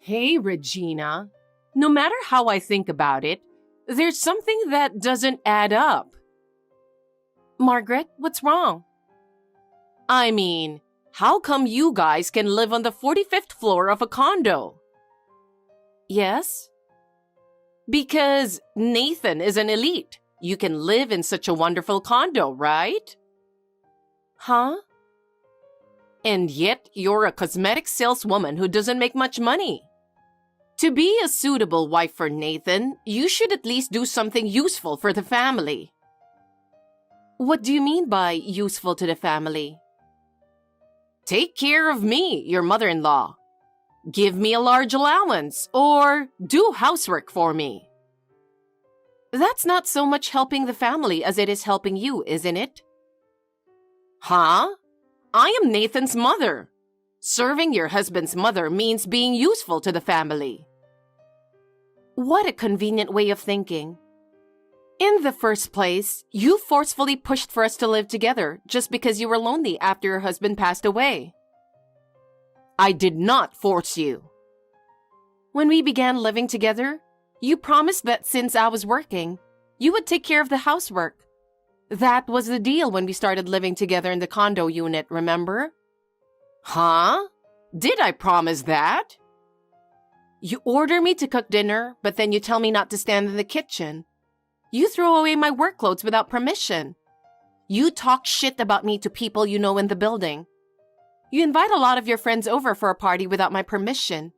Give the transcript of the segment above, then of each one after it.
Hey, Regina. No matter how I think about it, there's something that doesn't add up. Margaret, what's wrong? I mean, how come you guys can live on the 45th floor of a condo? Yes? Because Nathan is an elite. You can live in such a wonderful condo, right? Huh? And yet you're a cosmetic saleswoman who doesn't make much money. To be a suitable wife for Nathan, you should at least do something useful for the family. What do you mean by useful to the family? Take care of me, your mother-in-law. Give me a large allowance, or do housework for me. That's not so much helping the family as it is helping you, isn't it? Huh? I am Nathan's mother. Serving your husband's mother means being useful to the family. What a convenient way of thinking. In the first place, you forcefully pushed for us to live together just because you were lonely after your husband passed away. I did not force you. When we began living together, you promised that since I was working, you would take care of the housework. That was the deal when we started living together in the condo unit, remember? Huh? Did I promise that? You order me to cook dinner, but then you tell me not to stand in the kitchen. You throw away my work clothes without permission. You talk shit about me to people you know in the building. You invite a lot of your friends over for a party without my permission.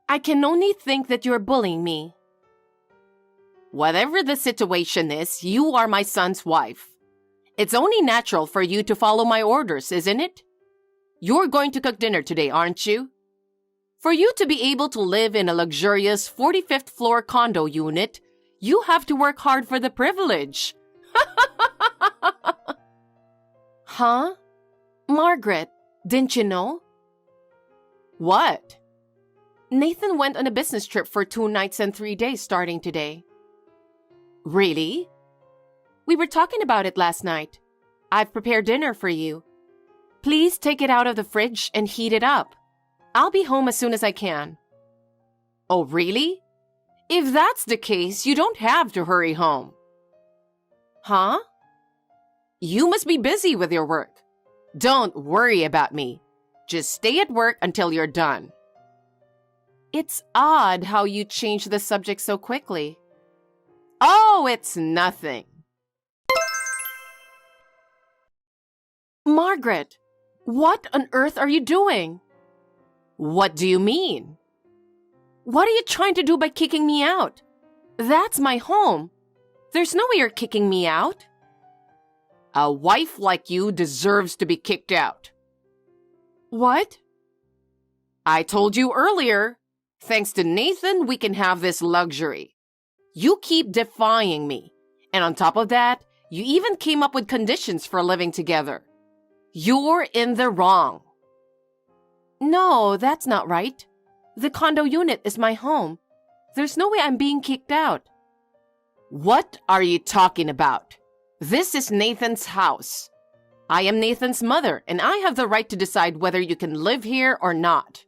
I can only think that you're bullying me. Whatever the situation is, you are my son's wife. It's only natural for you to follow my orders, isn't it? You're going to cook dinner today, aren't you? For you to be able to live in a luxurious 45th floor condo unit, you have to work hard for the privilege. Huh? Margaret, didn't you know? What? Nathan went on a business trip for 2 nights and 3 days starting today. Really? We were talking about it last night. I've prepared dinner for you. Please take it out of the fridge and heat it up. I'll be home as soon as I can. Oh, really? If that's the case, you don't have to hurry home. Huh? You must be busy with your work. Don't worry about me. Just stay at work until you're done. It's odd how you change the subject so quickly. Oh, it's nothing. Margaret, what on earth are you doing? What do you mean? What are you trying to do by kicking me out? That's my home. There's no way you're kicking me out. A wife like you deserves to be kicked out. What? I told you earlier, thanks to Nathan, we can have this luxury. You keep defying me. And on top of that, you even came up with conditions for living together. You're in the wrong. No, that's not right. The condo unit is my home. There's no way I'm being kicked out. What are you talking about? This is Nathan's house. I am Nathan's mother, and I have the right to decide whether you can live here or not.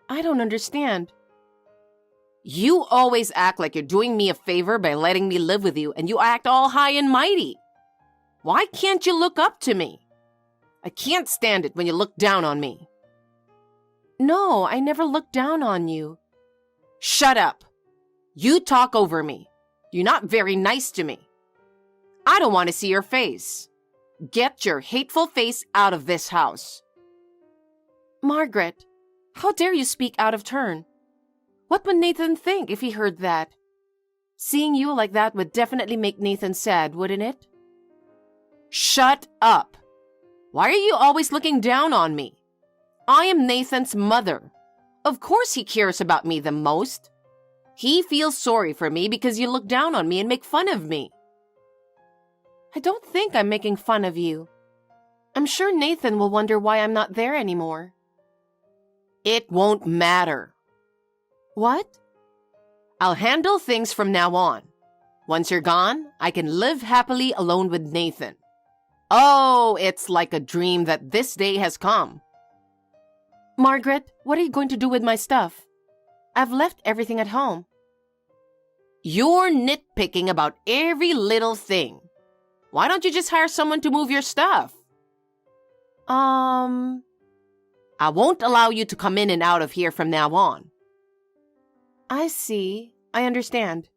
I don't understand. You always act like you're doing me a favor by letting me live with you, and you act all high and mighty. Why can't you look up to me? I can't stand it when you look down on me. No, I never looked down on you. Shut up. You talk over me. You're not very nice to me. I don't want to see your face. Get your hateful face out of this house. Margaret, how dare you speak out of turn? What would Nathan think if he heard that? Seeing you like that would definitely make Nathan sad, wouldn't it? Shut up. Why are you always looking down on me? I am Nathan's mother. Of course he cares about me the most. He feels sorry for me because you look down on me and make fun of me. I don't think I'm making fun of you. I'm sure Nathan will wonder why I'm not there anymore. It won't matter. What? I'll handle things from now on. Once you're gone, I can live happily alone with Nathan. Oh, it's like a dream that this day has come. Margaret, what are you going to do with my stuff? I've left everything at home. You're nitpicking about every little thing. Why don't you just hire someone to move your stuff? I won't allow you to come in and out of here from now on. I see. I understand.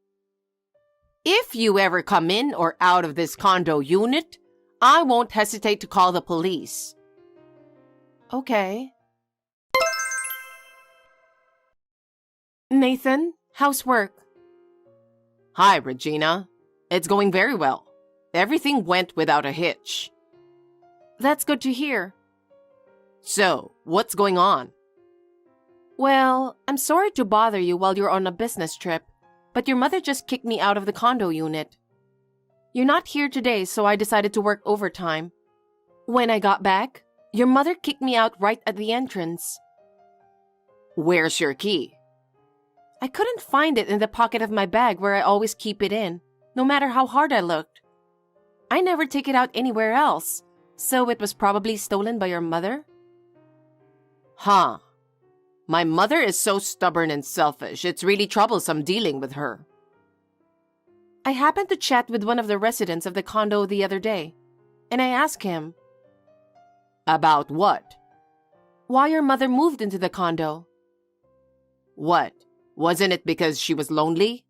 If you ever come in or out of this condo unit, I won't hesitate to call the police. Okay. Nathan, how's work? Hi, Regina. It's going very well. Everything went without a hitch. That's good to hear. So, what's going on? Well, I'm sorry to bother you while you're on a business trip, but your mother just kicked me out of the condo unit. You're not here today, so I decided to work overtime. When I got back, your mother kicked me out right at the entrance. Where's your key? I couldn't find it in the pocket of my bag where I always keep it in, no matter how hard I looked. I never take it out anywhere else, so it was probably stolen by your mother? Huh. My mother is so stubborn and selfish, it's really troublesome dealing with her. I happened to chat with one of the residents of the condo the other day, and I asked him. About what? Why your mother moved into the condo. What? Wasn't it because she was lonely?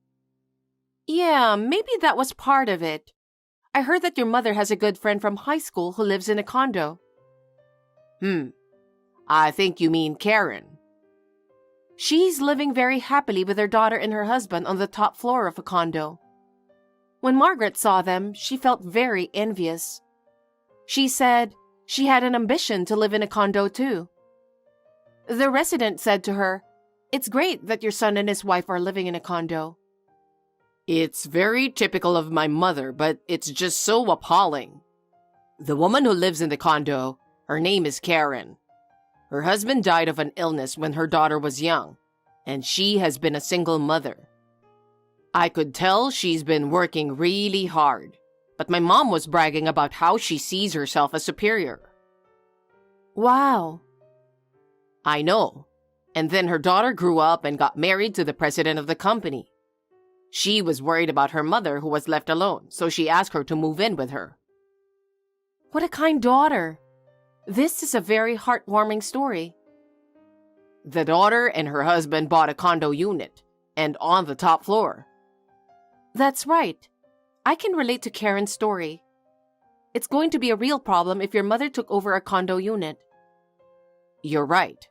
Yeah, maybe that was part of it. I heard that your mother has a good friend from high school who lives in a condo. I think you mean Karen. She's living very happily with her daughter and her husband on the top floor of a condo. When Margaret saw them, she felt very envious. She said she had an ambition to live in a condo too. The resident said to her, "It's great that your son and his wife are living in a condo." It's very typical of my mother, but it's just so appalling. The woman who lives in the condo, her name is Karen. Her husband died of an illness when her daughter was young, and she has been a single mother. I could tell she's been working really hard, but my mom was bragging about how she sees herself as superior. Wow. I know. And then her daughter grew up and got married to the president of the company. She was worried about her mother who was left alone, so she asked her to move in with her. What a kind daughter. This is a very heartwarming story. The daughter and her husband bought a condo unit, and on the top floor. That's right. I can relate to Karen's story. It's going to be a real problem if your mother took over a condo unit. You're right.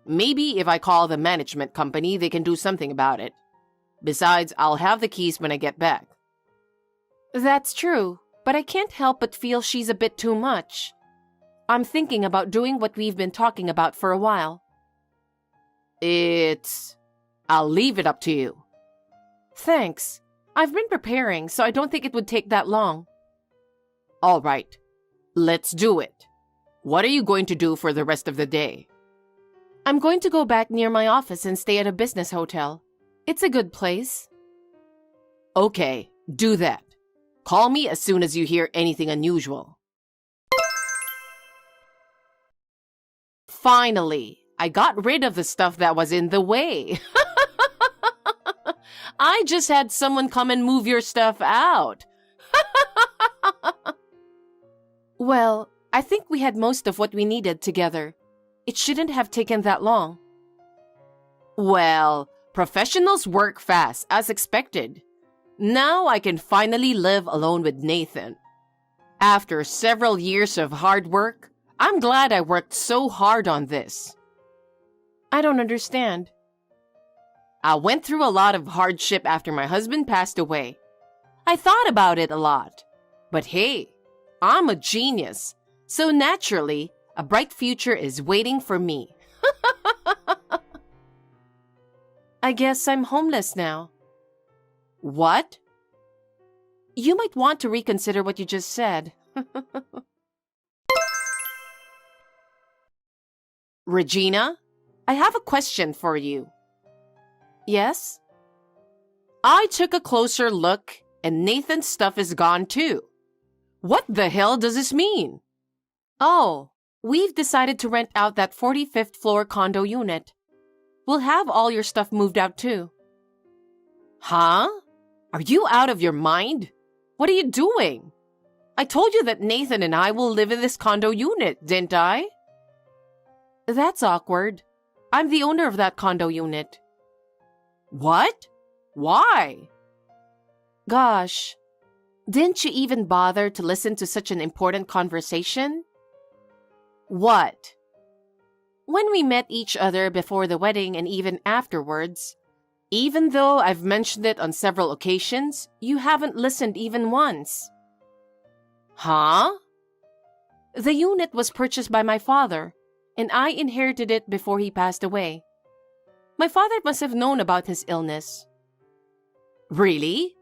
Maybe if I call the management company, they can do something about it. Besides, I'll have the keys when I get back. That's true, but I can't help but feel she's a bit too much. I'm thinking about doing what we've been talking about for a while. I'll leave it up to you. Thanks. I've been preparing, so I don't think it would take that long. All right. Let's do it. What are you going to do for the rest of the day? I'm going to go back near my office and stay at a business hotel. It's a good place. Okay, do that. Call me as soon as you hear anything unusual. Finally, I got rid of the stuff that was in the way. I just had someone come and move your stuff out. Well, I think we had most of what we needed together. It shouldn't have taken that long. Well, professionals work fast, as expected. Now I can finally live alone with Nathan. After several years of hard work, I'm glad I worked so hard on this. I don't understand. I went through a lot of hardship after my husband passed away. I thought about it a lot. But hey, I'm a genius, so naturally, a bright future is waiting for me. I guess I'm homeless now. What? You might want to reconsider what you just said. Regina, I have a question for you. Yes? I took a closer look and Nathan's stuff is gone too. What the hell does this mean? Oh, We've decided to rent out that 45th floor condo unit. We'll have all your stuff moved out too. Huh? Are you out of your mind? What are you doing? I told you that Nathan and I will live in this condo unit, didn't I? That's awkward. I'm the owner of that condo unit. What? Why? Gosh, didn't you even bother to listen to such an important conversation? What? When we met each other before the wedding and even afterwards, even though I've mentioned it on several occasions, you haven't listened even once. Huh? The unit was purchased by my father, and I inherited it before he passed away. My father must have known about his illness. Really?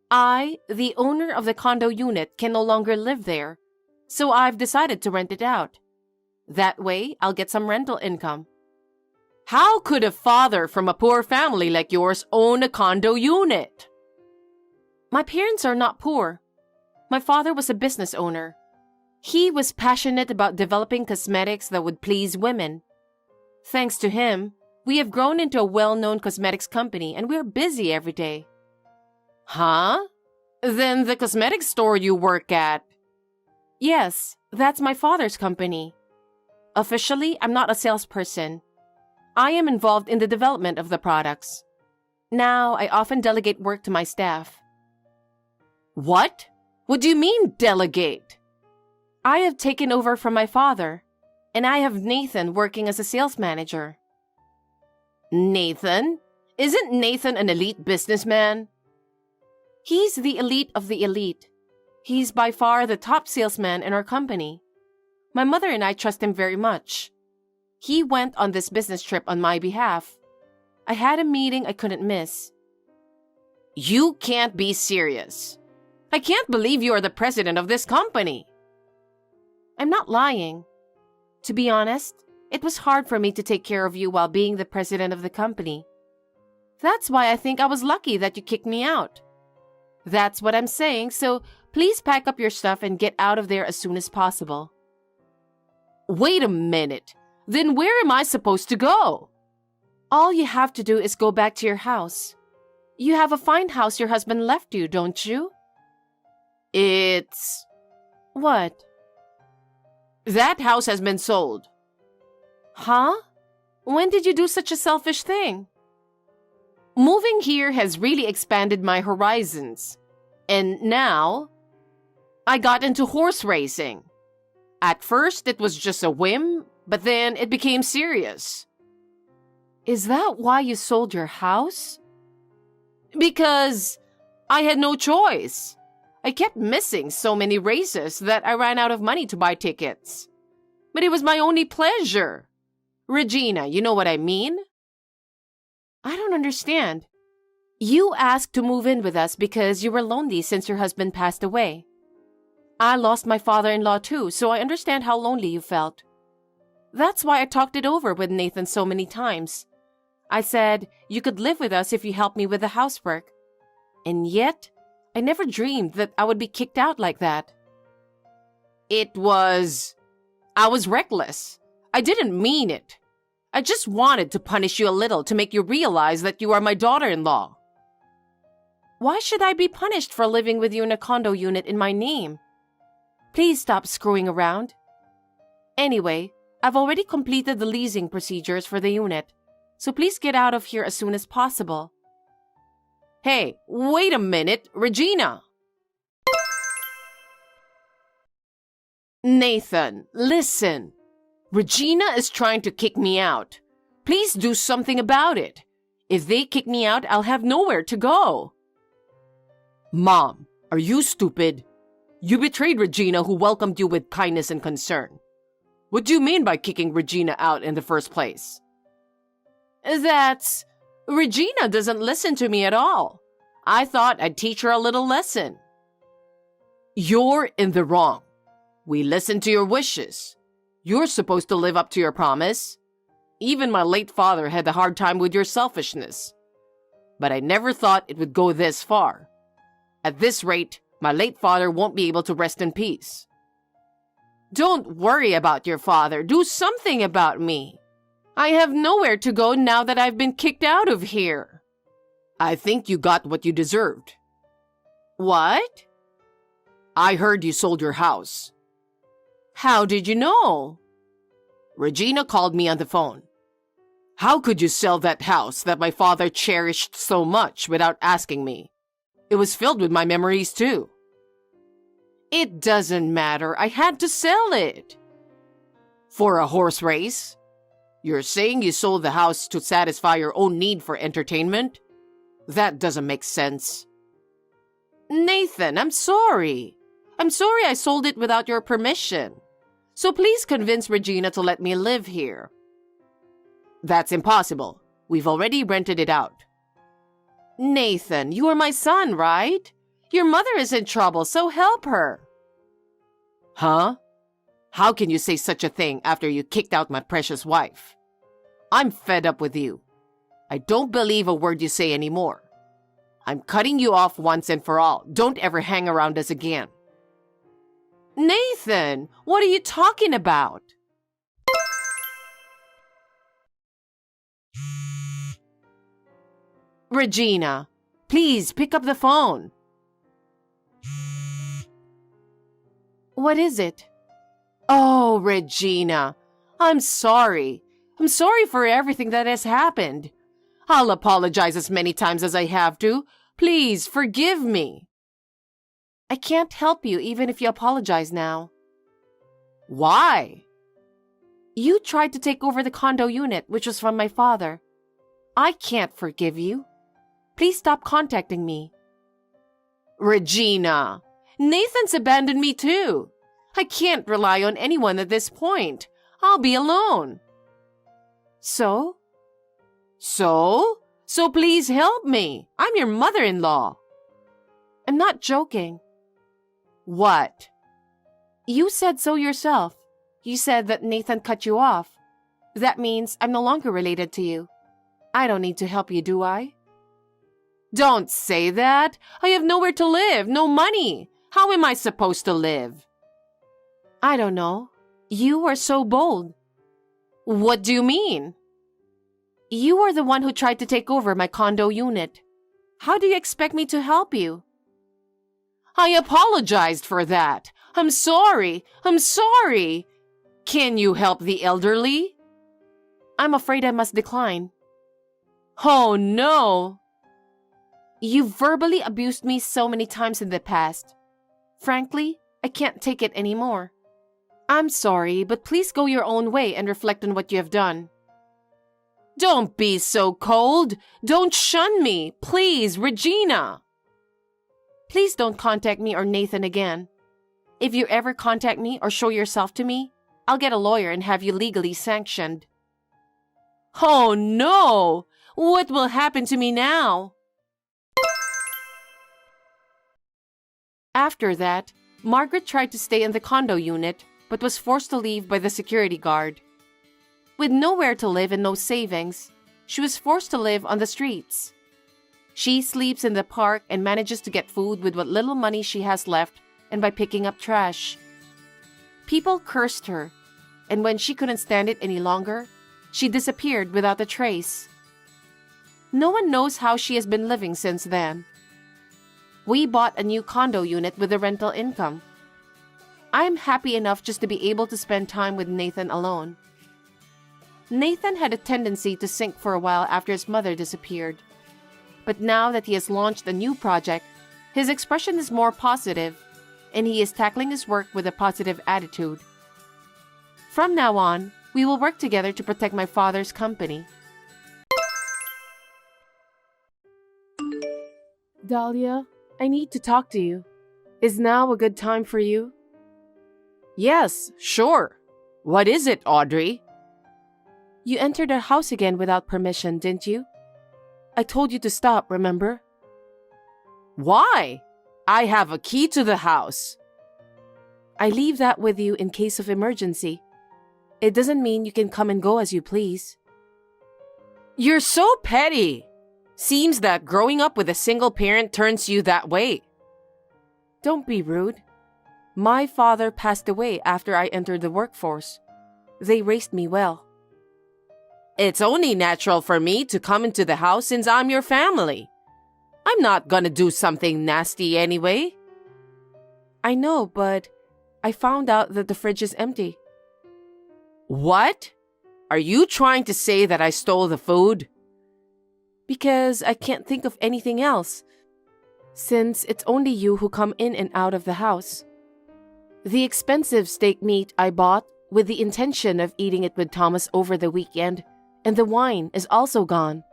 I, the owner of the condo unit, can no longer live there, so I've decided to rent it out. That way, I'll get some rental income. How could a father from a poor family like yours own a condo unit? My parents are not poor. My father was a business owner. He was passionate about developing cosmetics that would please women. Thanks to him, we have grown into a well-known cosmetics company and we're busy every day. Huh? Then the cosmetics store you work at? Yes, that's my father's company. Officially, I'm not a salesperson. I am involved in the development of the products. Now, I often delegate work to my staff. What? What do you mean, delegate? I have taken over from my father, and I have Nathan working as a sales manager. Nathan? Isn't Nathan an elite businessman? He's the elite of the elite. He's by far the top salesman in our company. My mother and I trust him very much. He went on this business trip on my behalf. I had a meeting I couldn't miss. You can't be serious. I can't believe you are the president of this company. I'm not lying. To be honest, it was hard for me to take care of you while being the president of the company. That's why I think I was lucky that you kicked me out. That's what I'm saying, so please pack up your stuff and get out of there as soon as possible. Wait a minute. Then where am I supposed to go? All you have to do is go back to your house. You have a fine house your husband left you, don't you? It's... What? That house has been sold. Huh? When did you do such a selfish thing? Moving here has really expanded my horizons. And now, I got into horse racing. At first, it was just a whim, but then it became serious. Is that why you sold your house? Because I had no choice. I kept missing so many races that I ran out of money to buy tickets. But it was my only pleasure. Regina, you know what I mean? I don't understand. You asked to move in with us because you were lonely since your husband passed away. I lost my father-in-law too, so I understand how lonely you felt. That's why I talked it over with Nathan so many times. I said you could live with us if you helped me with the housework. And yet, I never dreamed that I would be kicked out like that. I was reckless. I didn't mean it. I just wanted to punish you a little to make you realize that you are my daughter-in-law. Why should I be punished for living with you in a condo unit in my name? Please stop screwing around. Anyway, I've already completed the leasing procedures for the unit, so please get out of here as soon as possible. Hey, wait a minute, Regina! Nathan, listen. Regina is trying to kick me out. Please do something about it. If they kick me out, I'll have nowhere to go. Mom, are you stupid? You betrayed Regina, who welcomed you with kindness and concern. What do you mean by kicking Regina out in the first place? Regina doesn't listen to me at all. I thought I'd teach her a little lesson. You're in the wrong. We listen to your wishes. You're supposed to live up to your promise. Even my late father had a hard time with your selfishness. But I never thought it would go this far. At this rate, my late father won't be able to rest in peace. Don't worry about your father. Do something about me. I have nowhere to go now that I've been kicked out of here. I think you got what you deserved. What? I heard you sold your house. How did you know? Regina called me on the phone. How could you sell that house that my father cherished so much without asking me? It was filled with my memories too. It doesn't matter. I had to sell it. For a horse race? You're saying you sold the house to satisfy your own need for entertainment? That doesn't make sense. Nathan, I'm sorry. I'm sorry I sold it without your permission. So please convince Regina to let me live here. That's impossible. We've already rented it out. Nathan, you are my son, right? Your mother is in trouble, so help her. Huh? How can you say such a thing after you kicked out my precious wife? I'm fed up with you. I don't believe a word you say anymore. I'm cutting you off once and for all. Don't ever hang around us again. Nathan, what are you talking about? Regina, please pick up the phone. What is it? Oh, Regina, I'm sorry. I'm sorry for everything that has happened. I'll apologize as many times as I have to. Please forgive me. I can't help you even if you apologize now. Why? You tried to take over the condo unit, which was from my father. I can't forgive you. Please stop contacting me. Regina, Nathan's abandoned me too. I can't rely on anyone at this point. I'll be alone. So please help me. I'm your mother-in-law. I'm not joking. What? You said so yourself. You said that Nathan cut you off. That means I'm no longer related to you. I don't need to help you, do I? Don't say that. I have nowhere to live, no money. How am I supposed to live? I don't know. You are so bold. What do you mean? You are the one who tried to take over my condo unit. How do you expect me to help you? I apologized for that. I'm sorry. Can you help the elderly? I'm afraid I must decline. Oh, no. You verbally abused me so many times in the past. Frankly, I can't take it anymore. I'm sorry, but please go your own way and reflect on what you have done. Don't be so cold. Don't shun me. Please, Regina. Please don't contact me or Nathan again. If you ever contact me or show yourself to me, I'll get a lawyer and have you legally sanctioned. Oh, no. What will happen to me now? After that, Margaret tried to stay in the condo unit, but was forced to leave by the security guard. With nowhere to live and no savings, she was forced to live on the streets. She sleeps in the park and manages to get food with what little money she has left and by picking up trash. People cursed her, and when she couldn't stand it any longer, she disappeared without a trace. No one knows how she has been living since then. We bought a new condo unit with the rental income. I'm happy enough just to be able to spend time with Nathan alone. Nathan had a tendency to sink for a while after his mother disappeared. But now that he has launched a new project, his expression is more positive, and he is tackling his work with a positive attitude. From now on, we will work together to protect my father's company. Dahlia, I need to talk to you. Is now a good time for you? Yes, sure. What is it, Audrey? You entered our house again without permission, didn't you? I told you to stop, remember? Why? I have a key to the house. I leave that with you in case of emergency. It doesn't mean you can come and go as you please. You're so petty. Seems that growing up with a single parent turns you that way. Don't be rude. My father passed away after I entered the workforce. They raised me well. It's only natural for me to come into the house since I'm your family. I'm not gonna do something nasty anyway. I know, but I found out that the fridge is empty. What? Are you trying to say that I stole the food? Because I can't think of anything else, since it's only you who come in and out of the house. The expensive steak meat I bought with the intention of eating it with Thomas over the weekend, and the wine is also gone.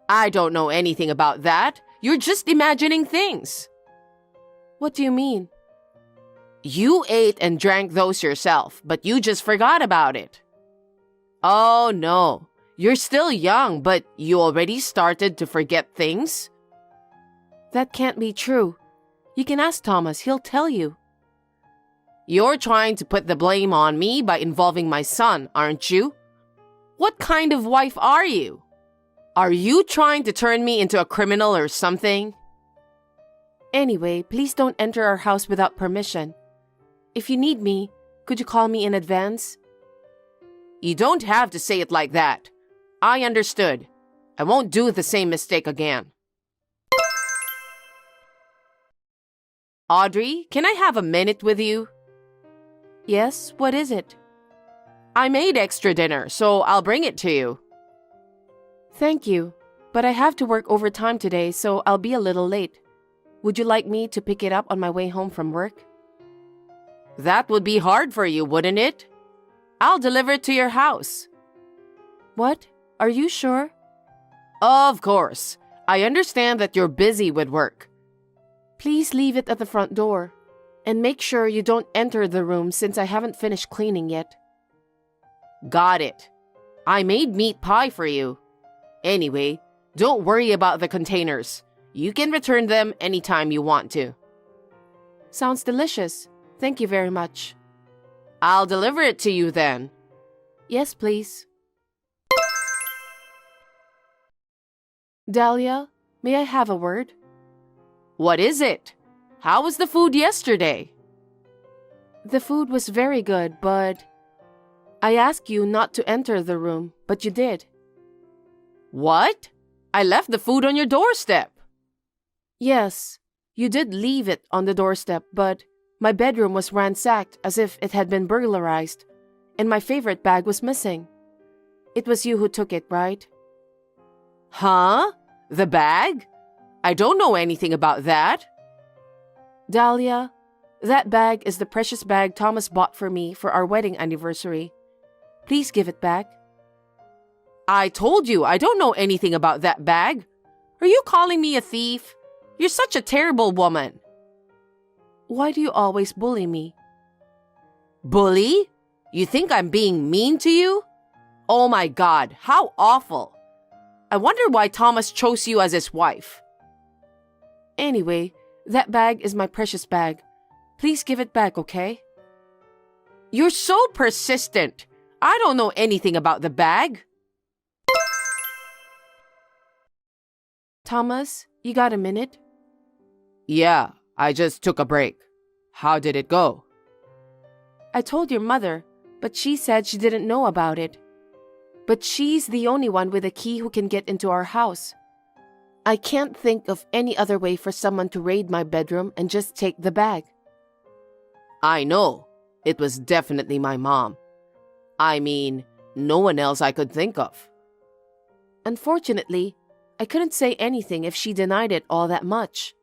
I don't know anything about that. You're just imagining things. What do you mean? You ate and drank those yourself, but you just forgot about it. Oh no, you're still young, but you already started to forget things? That can't be true. You can ask Thomas, he'll tell you. You're trying to put the blame on me by involving my son, aren't you? What kind of wife are you? Are you trying to turn me into a criminal or something? Anyway, please don't enter our house without permission. If you need me, could you call me in advance? You don't have to say it like that. I understood. I won't do the same mistake again. Audrey, can I have a minute with you? Yes, what is it? I made extra dinner, so I'll bring it to you. Thank you, but I have to work overtime today, so I'll be a little late. Would you like me to pick it up on my way home from work? That would be hard for you, wouldn't it? I'll deliver it to your house. What? Are you sure? Of course. I understand that you're busy with work. Please leave it at the front door. And make sure you don't enter the room since I haven't finished cleaning yet. Got it. I made meat pie for you. Anyway, don't worry about the containers. You can return them anytime you want to. Sounds delicious. Thank you very much. I'll deliver it to you then. Yes, please. Dahlia, may I have a word? What is it? How was the food yesterday? The food was very good, but I asked you not to enter the room, but you did. What? I left the food on your doorstep. Yes, you did leave it on the doorstep, but my bedroom was ransacked as if it had been burglarized, and my favorite bag was missing. It was you who took it, right? Huh? The bag? I don't know anything about that. Dahlia, that bag is the precious bag Thomas bought for me for our wedding anniversary. Please give it back. I told you I don't know anything about that bag. Are you calling me a thief? You're such a terrible woman. Why do you always bully me? Bully? You think I'm being mean to you? Oh my God, how awful. I wonder why Thomas chose you as his wife. Anyway, that bag is my precious bag. Please give it back, okay? You're so persistent. I don't know anything about the bag. Thomas, you got a minute? Yeah, I just took a break. How did it go? I told your mother, but she said she didn't know about it. But she's the only one with a key who can get into our house. I can't think of any other way for someone to raid my bedroom and just take the bag. I know. It was definitely my mom. I mean, no one else I could think of. Unfortunately, I couldn't say anything if she denied it all that much.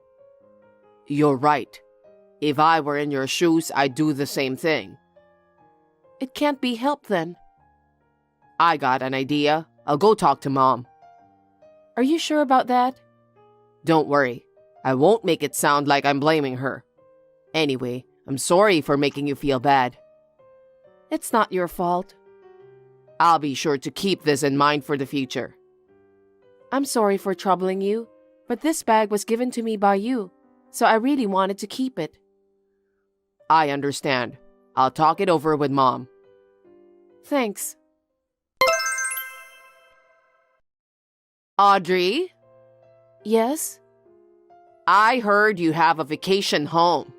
You're right. If I were in your shoes, I'd do the same thing. It can't be helped then. I got an idea. I'll go talk to Mom. Are you sure about that? Don't worry. I won't make it sound like I'm blaming her. Anyway, I'm sorry for making you feel bad. It's not your fault. I'll be sure to keep this in mind for the future. I'm sorry for troubling you, but this bag was given to me by you, so I really wanted to keep it. I understand. I'll talk it over with Mom. Thanks. Audrey? Yes? I heard you have a vacation home.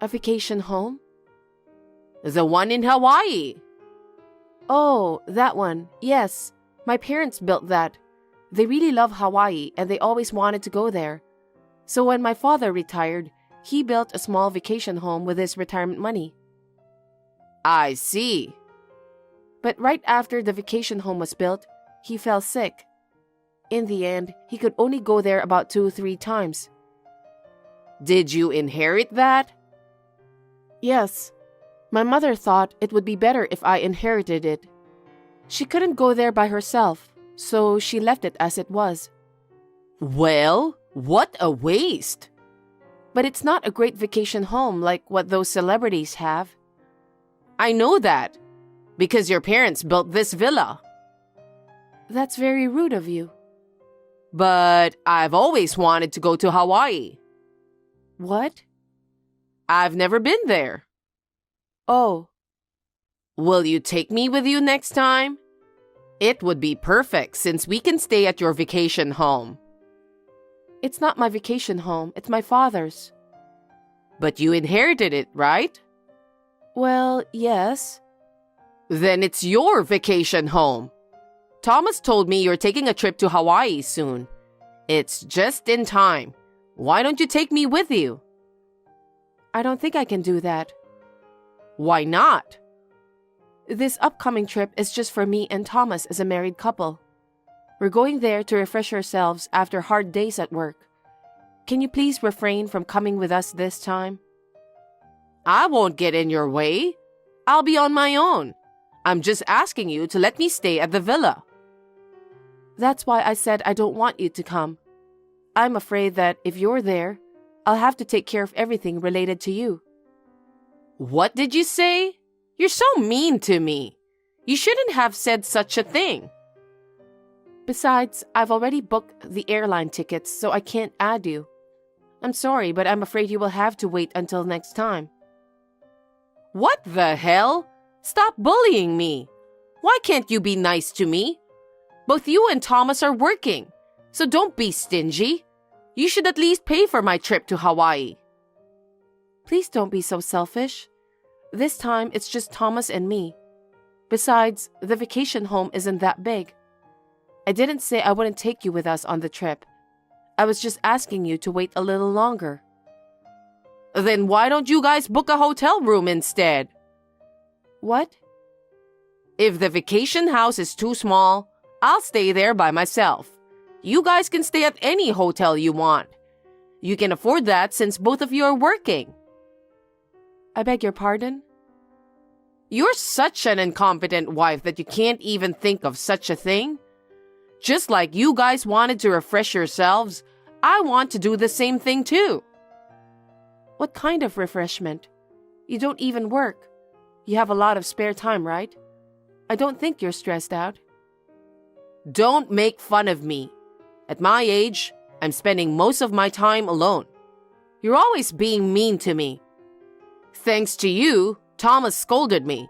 A vacation home? The one in Hawaii. Oh, that one. Yes, my parents built that. They really love Hawaii and they always wanted to go there. So when my father retired, he built a small vacation home with his retirement money. I see. But right after the vacation home was built, he fell sick. In the end, he could only go there about 2-3 times. Did you inherit that? Yes. My mother thought it would be better if I inherited it. She couldn't go there by herself, so she left it as it was. Well, what a waste. But it's not a great vacation home like what those celebrities have. I know that, because your parents built this villa. That's very rude of you. But I've always wanted to go to Hawaii. What? I've never been there. Oh. Will you take me with you next time? It would be perfect since we can stay at your vacation home. It's not my vacation home, it's my father's. But you inherited it, right? Well, yes. Then it's your vacation home. Thomas told me you're taking a trip to Hawaii soon. It's just in time. Why don't you take me with you? I don't think I can do that. Why not? This upcoming trip is just for me and Thomas as a married couple. We're going there to refresh ourselves after hard days at work. Can you please refrain from coming with us this time? I won't get in your way. I'll be on my own. I'm just asking you to let me stay at the villa. That's why I said I don't want you to come. I'm afraid that if you're there, I'll have to take care of everything related to you. What did you say? You're so mean to me. You shouldn't have said such a thing. Besides, I've already booked the airline tickets, so I can't add you. I'm sorry, but I'm afraid you will have to wait until next time. What the hell? Stop bullying me. Why can't you be nice to me? Both you and Thomas are working, so don't be stingy. You should at least pay for my trip to Hawaii. Please don't be so selfish. This time, it's just Thomas and me. Besides, the vacation home isn't that big. I didn't say I wouldn't take you with us on the trip. I was just asking you to wait a little longer. Then why don't you guys book a hotel room instead? What? If the vacation house is too small, I'll stay there by myself. You guys can stay at any hotel you want. You can afford that since both of you are working. I beg your pardon? You're such an incompetent wife that you can't even think of such a thing. Just like you guys wanted to refresh yourselves, I want to do the same thing too. What kind of refreshment? You don't even work. You have a lot of spare time, right? I don't think you're stressed out. Don't make fun of me. At my age, I'm spending most of my time alone. You're always being mean to me. Thanks to you, Thomas scolded me.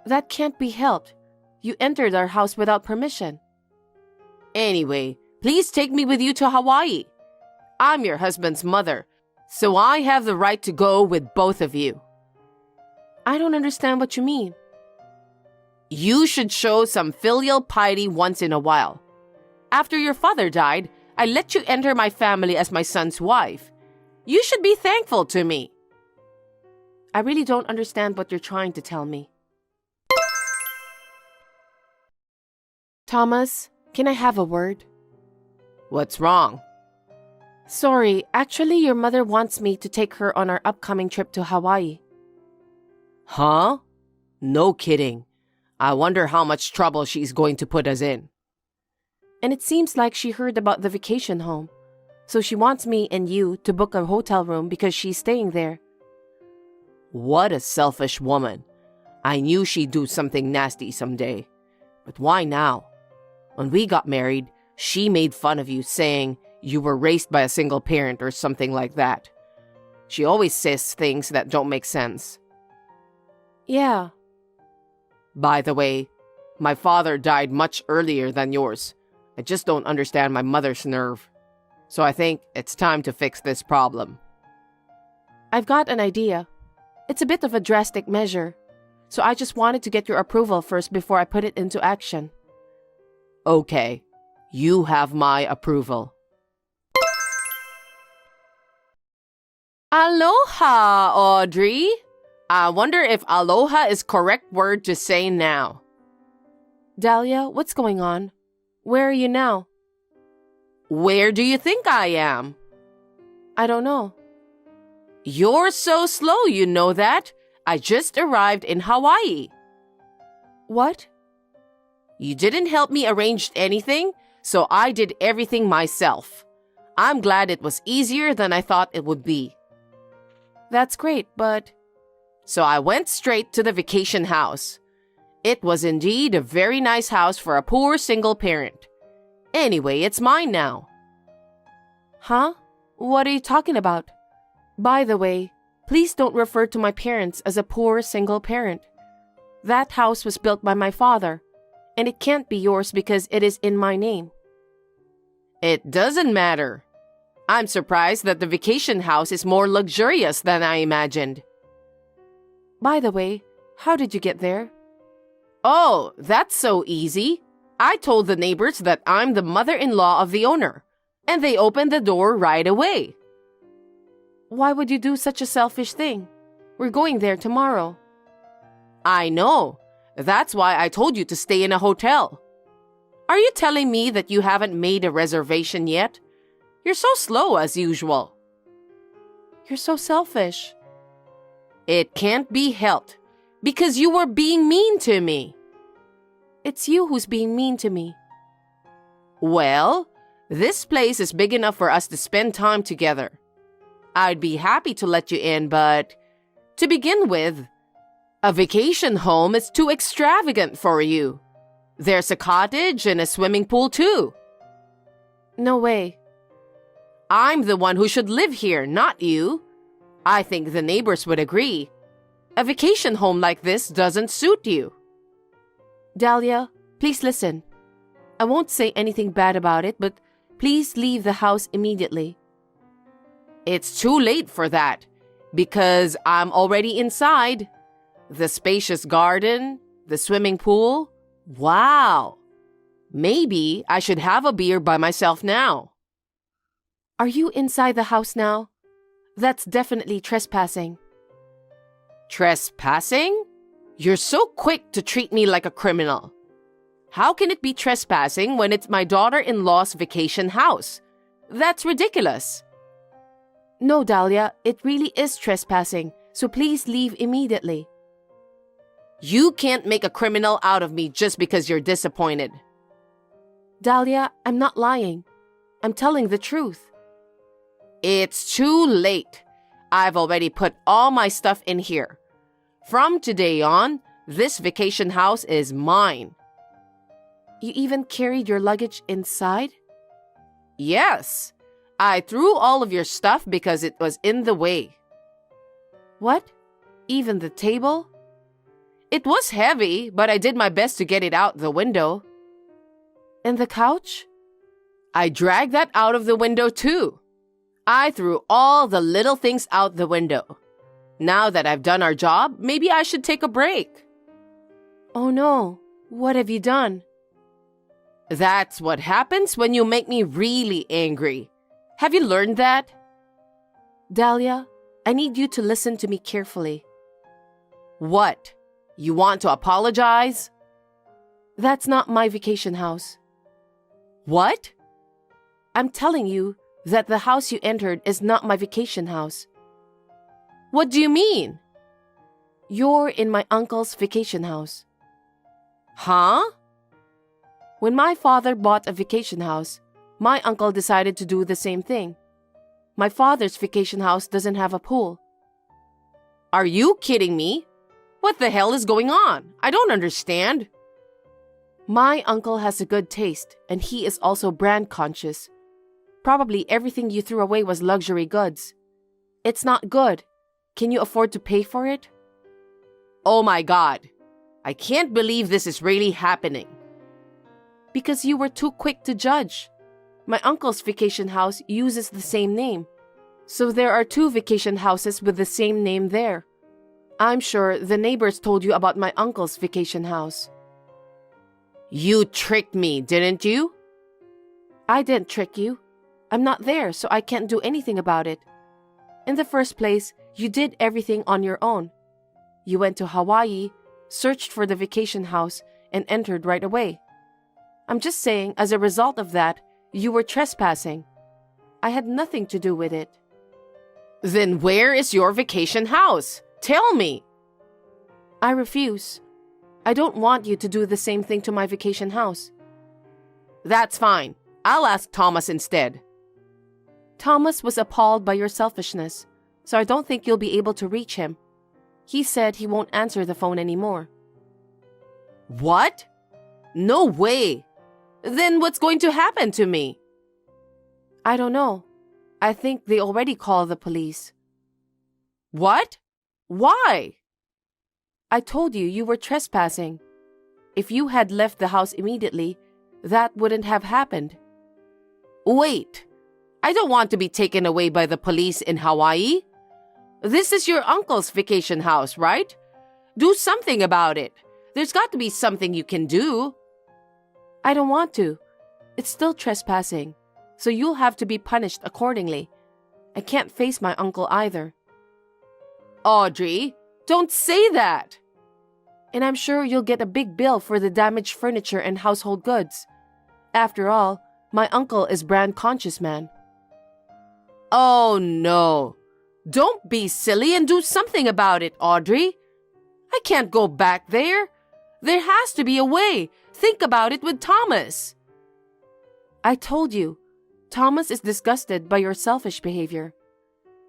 That can't be helped. You entered our house without permission. Anyway, please take me with you to Hawaii. I'm your husband's mother, so I have the right to go with both of you. I don't understand what you mean. You should show some filial piety once in a while. After your father died, I let you enter my family as my son's wife. You should be thankful to me. I really don't understand what you're trying to tell me. Thomas, can I have a word? What's wrong? Sorry, actually your mother wants me to take her on our upcoming trip to Hawaii. Huh? No kidding. I wonder how much trouble she's going to put us in. And it seems like she heard about the vacation home. So she wants me and you to book a hotel room because she's staying there. What a selfish woman. I knew she'd do something nasty someday. But why now? When we got married, she made fun of you saying you were raised by a single parent or something like that. She always says things that don't make sense. Yeah. By the way, my father died much earlier than yours. I just don't understand my mother's nerve. So I think it's time to fix this problem. I've got an idea. It's a bit of a drastic measure, so I just wanted to get your approval first before I put it into action. Okay, you have my approval. Aloha, Audrey. I wonder if aloha is correct word to say now. Dahlia, what's going on? Where are you now? Where do you think I am? I don't know. You're so slow, you know that. I just arrived in Hawaii. What? You didn't help me arrange anything, so I did everything myself. I'm glad it was easier than I thought it would be. That's great, but... So I went straight to the vacation house. It was indeed a very nice house for a poor single parent. Anyway, it's mine now. Huh? What are you talking about? By the way, please don't refer to my parents as a poor single parent. That house was built by my father, and it can't be yours because it is in my name. It doesn't matter. I'm surprised that the vacation house is more luxurious than I imagined. By the way, how did you get there? Oh, that's so easy. I told the neighbors that I'm the mother-in-law of the owner, and they opened the door right away. Why would you do such a selfish thing? We're going there tomorrow. I know. That's why I told you to stay in a hotel. Are you telling me that you haven't made a reservation yet? You're so slow as usual. You're so selfish. It can't be helped, because you were being mean to me. It's you who's being mean to me. Well, this place is big enough for us to spend time together. I'd be happy to let you in, but to begin with, a vacation home is too extravagant for you. There's a cottage and a swimming pool too. No way. I'm the one who should live here, not you. I think the neighbors would agree. A vacation home like this doesn't suit you. Dahlia, please listen. I won't say anything bad about it, but please leave the house immediately. It's too late for that, because I'm already inside. The spacious garden, the swimming pool. Wow! Maybe I should have a beer by myself now. Are you inside the house now? That's definitely trespassing. Trespassing? You're so quick to treat me like a criminal. How can it be trespassing when it's my daughter-in-law's vacation house? That's ridiculous. No, Dahlia, it really is trespassing, so please leave immediately. You can't make a criminal out of me just because you're disappointed. Dahlia, I'm not lying. I'm telling the truth. It's too late. I've already put all my stuff in here. From today on, this vacation house is mine. You even carried your luggage inside? Yes. I threw all of your stuff because it was in the way. What? Even the table? It was heavy, but I did my best to get it out the window. And the couch? I dragged that out of the window too. I threw all the little things out the window. Now that I've done our job, maybe I should take a break. Oh no, what have you done? That's what happens when you make me really angry. Have you learned that? Dahlia, I need you to listen to me carefully. What? You want to apologize? That's not my vacation house. What? I'm telling you that the house you entered is not my vacation house. What do you mean? You're in my uncle's vacation house. Huh? When my father bought a vacation house, my uncle decided to do the same thing. My father's vacation house doesn't have a pool. Are you kidding me? What the hell is going on? I don't understand. My uncle has a good taste, and he is also brand conscious. Probably everything you threw away was luxury goods. It's not good. Can you afford to pay for it? Oh my God. I can't believe this is really happening. Because you were too quick to judge. My uncle's vacation house uses the same name. So there are 2 vacation houses with the same name there. I'm sure the neighbors told you about my uncle's vacation house. You tricked me, didn't you? I didn't trick you. I'm not there, so I can't do anything about it. In the first place, you did everything on your own. You went to Hawaii, searched for the vacation house, and entered right away. I'm just saying, as a result of that, you were trespassing. I had nothing to do with it. Then where is your vacation house? Tell me. I refuse. I don't want you to do the same thing to my vacation house. That's fine. I'll ask Thomas instead. Thomas was appalled by your selfishness, so I don't think you'll be able to reach him. He said he won't answer the phone anymore. What? No way. Then what's going to happen to me? I don't know. I think they already called the police. What? Why? I told you you were trespassing. If you had left the house immediately, that wouldn't have happened. Wait. I don't want to be taken away by the police in Hawaii. This is your uncle's vacation house, right? Do something about it. There's got to be something you can do. I don't want to. It's still trespassing, so you'll have to be punished accordingly. I can't face my uncle either. Audrey, don't say that. And I'm sure you'll get a big bill for the damaged furniture and household goods. After all, my uncle is brand conscious man. Oh no. Don't be silly and do something about it, Audrey. I can't go back there. There has to be a way. Think about it with Thomas. I told you, Thomas is disgusted by your selfish behavior.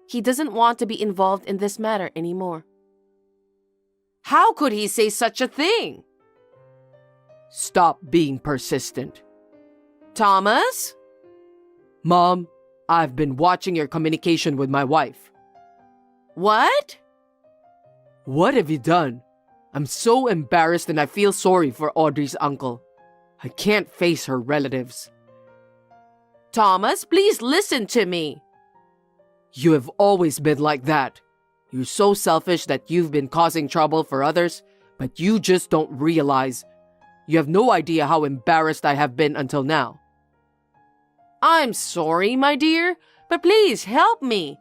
He doesn't want to be involved in this matter anymore. How could he say such a thing? Stop being persistent. Thomas? Mom, I've been watching your communication with my wife. What? What have you done? I'm so embarrassed and I feel sorry for Audrey's uncle. I can't face her relatives. Thomas, please listen to me. You have always been like that. You're so selfish that you've been causing trouble for others, but you just don't realize. You have no idea how embarrassed I have been until now. I'm sorry, my dear, but please help me.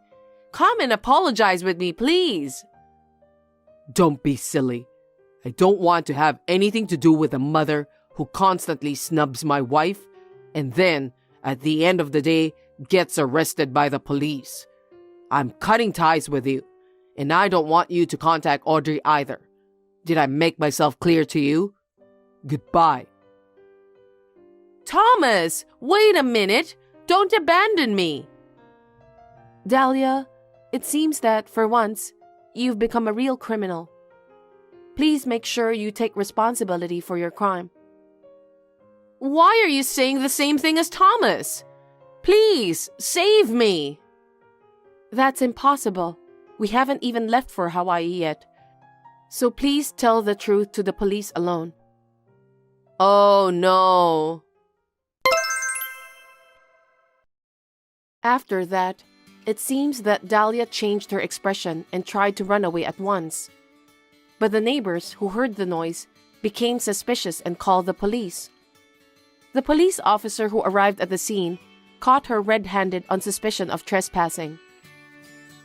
Come and apologize with me, please. Don't be silly. I don't want to have anything to do with a mother who constantly snubs my wife and then, at the end of the day, gets arrested by the police. I'm cutting ties with you, and I don't want you to contact Audrey either. Did I make myself clear to you? Goodbye. Thomas, wait a minute. Don't abandon me. Dahlia, it seems that, for once, you've become a real criminal. Please make sure you take responsibility for your crime. Why are you saying the same thing as Thomas? Please, save me. That's impossible. We haven't even left for Hawaii yet. So please tell the truth to the police alone. Oh no. After that, it seems that Dahlia changed her expression and tried to run away at once. But the neighbors who heard the noise became suspicious and called the police. The police officer who arrived at the scene caught her red-handed on suspicion of trespassing.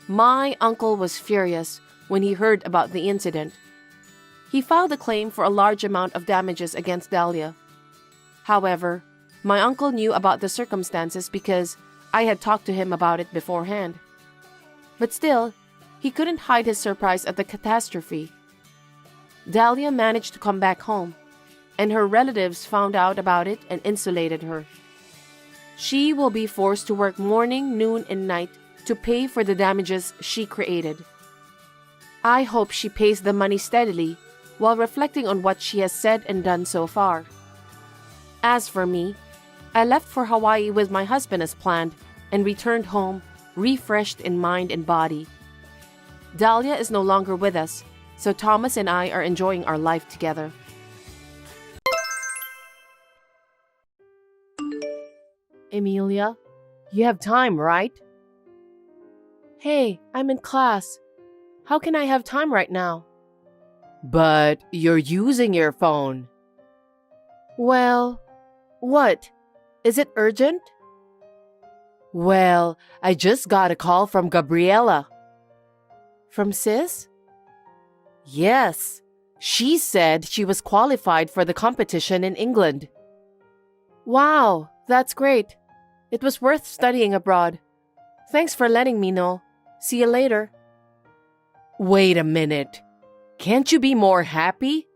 My uncle was furious when he heard about the incident. He filed a claim for a large amount of damages against Dahlia. However, my uncle knew about the circumstances because I had talked to him about it beforehand. But still, he couldn't hide his surprise at the catastrophe. Dahlia managed to come back home, and her relatives found out about it and insulated her. She will be forced to work morning, noon, and night to pay for the damages she created. I hope she pays the money steadily while reflecting on what she has said and done so far. As for me, I left for Hawaii with my husband as planned and returned home refreshed in mind and body. Dahlia is no longer with us, so Thomas and I are enjoying our life together. Amelia, you have time, right? Hey, I'm in class. How can I have time right now? But you're using your phone. Well, what? Is it urgent? Well, I just got a call from Gabriella. From sis? Yes, she said she was qualified for the competition in England. Wow, that's great. It was worth studying abroad. Thanks for letting me know. See you later. Wait a minute. Can't you be more happy?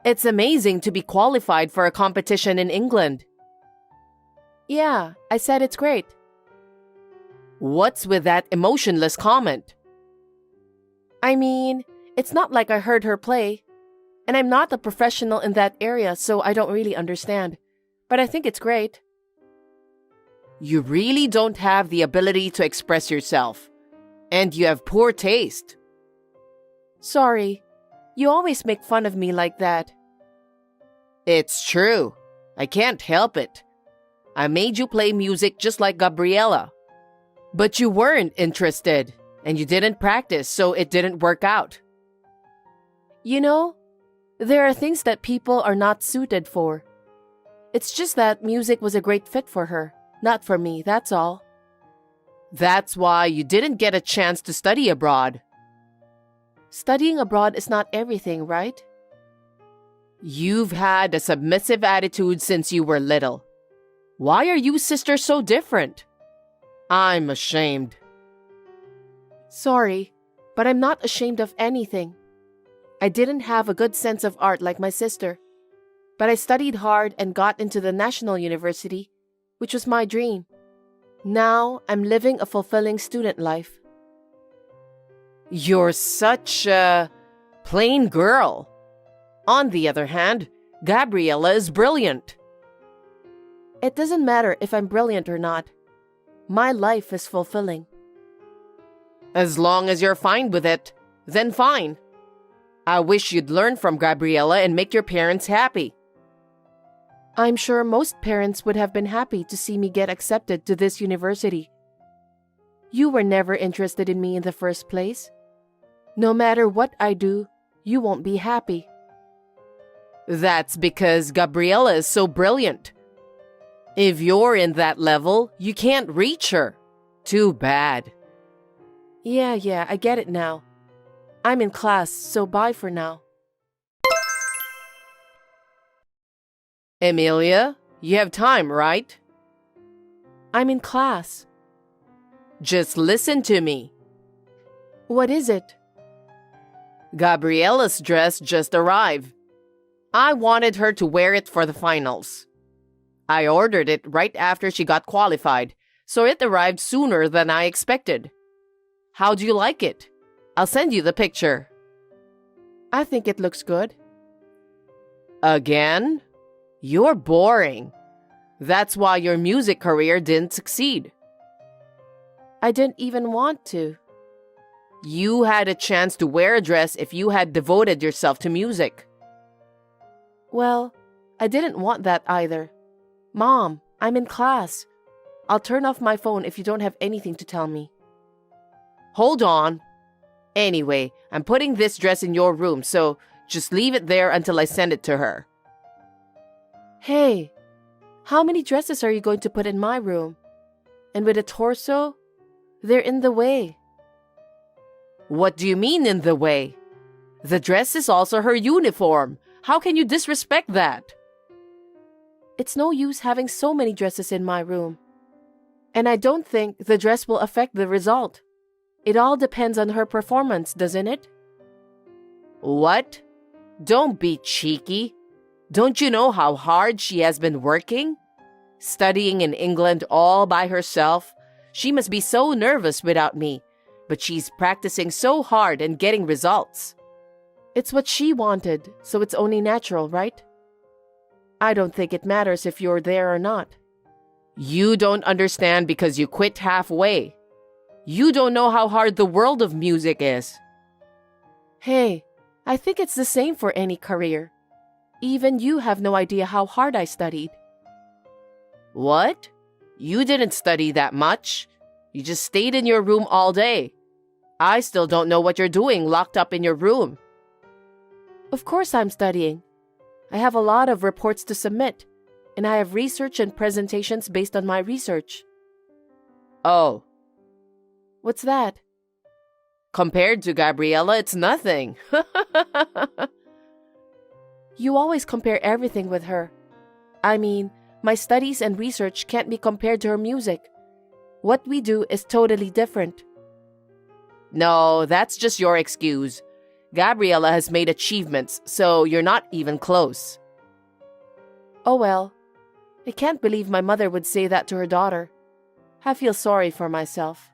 It's amazing to be qualified for a competition in England. Yeah, I said it's great. What's with that emotionless comment? I mean, it's not like I heard her play. And I'm not a professional in that area, so I don't really understand. But I think it's great. You really don't have the ability to express yourself. And you have poor taste. Sorry. You always make fun of me like that. It's true. I can't help it. I made you play music just like Gabriella. But you weren't interested, and you didn't practice, so it didn't work out. You know, there are things that people are not suited for. It's just that music was a great fit for her, not for me, that's all. That's why you didn't get a chance to study abroad. Studying abroad is not everything, right? You've had a submissive attitude since you were little. Why are you sisters so different? I'm ashamed. Sorry, but I'm not ashamed of anything. I didn't have a good sense of art like my sister, but I studied hard and got into the National University, which was my dream. Now I'm living a fulfilling student life. You're such a plain girl. On the other hand, Gabriella is brilliant. It doesn't matter if I'm brilliant or not. My life is fulfilling. As long as you're fine with it, then fine. I wish you'd learn from Gabriella and make your parents happy. I'm sure most parents would have been happy to see me get accepted to this university. You were never interested in me in the first place. No matter what I do, you won't be happy. That's because Gabriella is so brilliant. If you're in that level, you can't reach her. Too bad. Yeah, I get it now. I'm in class, so bye for now. Amelia, you have time, right? I'm in class. Just listen to me. What is it? Gabriella's dress just arrived. I wanted her to wear it for the finals. I ordered it right after she got qualified, so it arrived sooner than I expected. How do you like it? I'll send you the picture. I think it looks good. Again? You're boring. That's why your music career didn't succeed. I didn't even want to. You had a chance to wear a dress if you had devoted yourself to music. Well, I didn't want that either. Mom, I'm in class. I'll turn off my phone if you don't have anything to tell me. Hold on. Anyway, I'm putting this dress in your room, so just leave it there until I send it to her. Hey, how many dresses are you going to put in my room? And with a torso? They're in the way. What do you mean in the way? The dress is also her uniform. How can you disrespect that? It's no use having so many dresses in my room. And I don't think the dress will affect the result. It all depends on her performance, doesn't it? What? Don't be cheeky. Don't you know how hard she has been working? Studying in England all by herself. She must be so nervous without me, but she's practicing so hard and getting results. It's what she wanted, so it's only natural, right? I don't think it matters if you're there or not. You don't understand because you quit halfway. You don't know how hard the world of music is. Hey, I think it's the same for any career. Even you have no idea how hard I studied. What? You didn't study that much. You just stayed in your room all day. I still don't know what you're doing locked up in your room. Of course I'm studying. I have a lot of reports to submit, and I have research and presentations based on my research. Oh, What's that? compared to Gabriella, it's nothing. You always compare everything with her. I mean, my studies and research can't be compared to her music. What we do is totally different. No, that's just your excuse. Gabriella has made achievements, so you're not even close. Oh well. I can't believe my mother would say that to her daughter. I feel sorry for myself.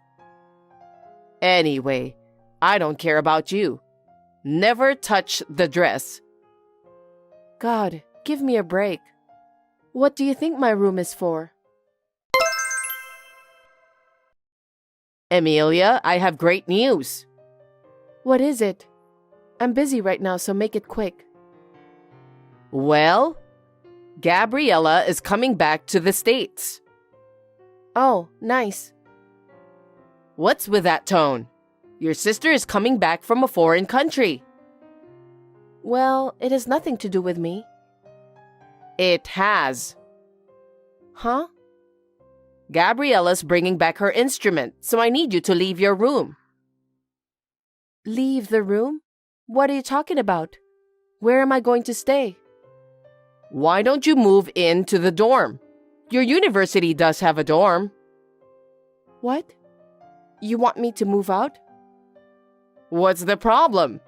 Anyway, I don't care about you. Never touch the dress. God, give me a break. What do you think my room is for? Amelia, I have great news. What is it? I'm busy right now, so make it quick. Well, Gabriella is coming back to the States. Oh, nice. What's with that tone? Your sister is coming back from a foreign country. Well, it has nothing to do with me. It has. Huh? Gabriella's bringing back her instrument, so I need you to leave your room. Leave the room? What are you talking about? Where am I going to stay? Why don't you move into the dorm? Your university does have a dorm. What? You want me to move out? What's the problem?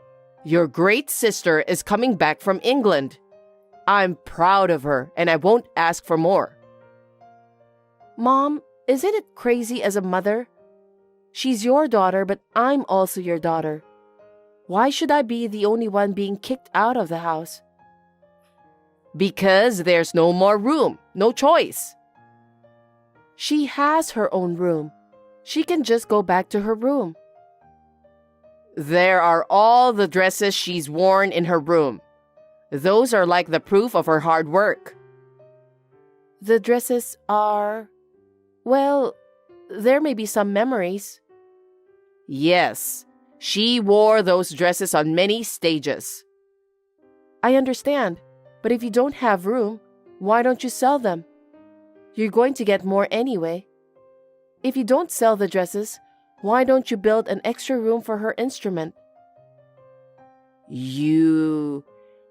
Your great sister is coming back from England. I'm proud of her, and I won't ask for more. Mom, isn't it crazy as a mother? She's your daughter, but I'm also your daughter. Why should I be the only one being kicked out of the house? Because there's no more room, no choice. She has her own room. She can just go back to her room. There are all the dresses she's worn in her room. Those are like the proof of her hard work. The dresses are... Well, there may be some memories. Yes, she wore those dresses on many stages. I understand, but if you don't have room, why don't you sell them? You're going to get more anyway. If you don't sell the dresses, why don't you build an extra room for her instrument?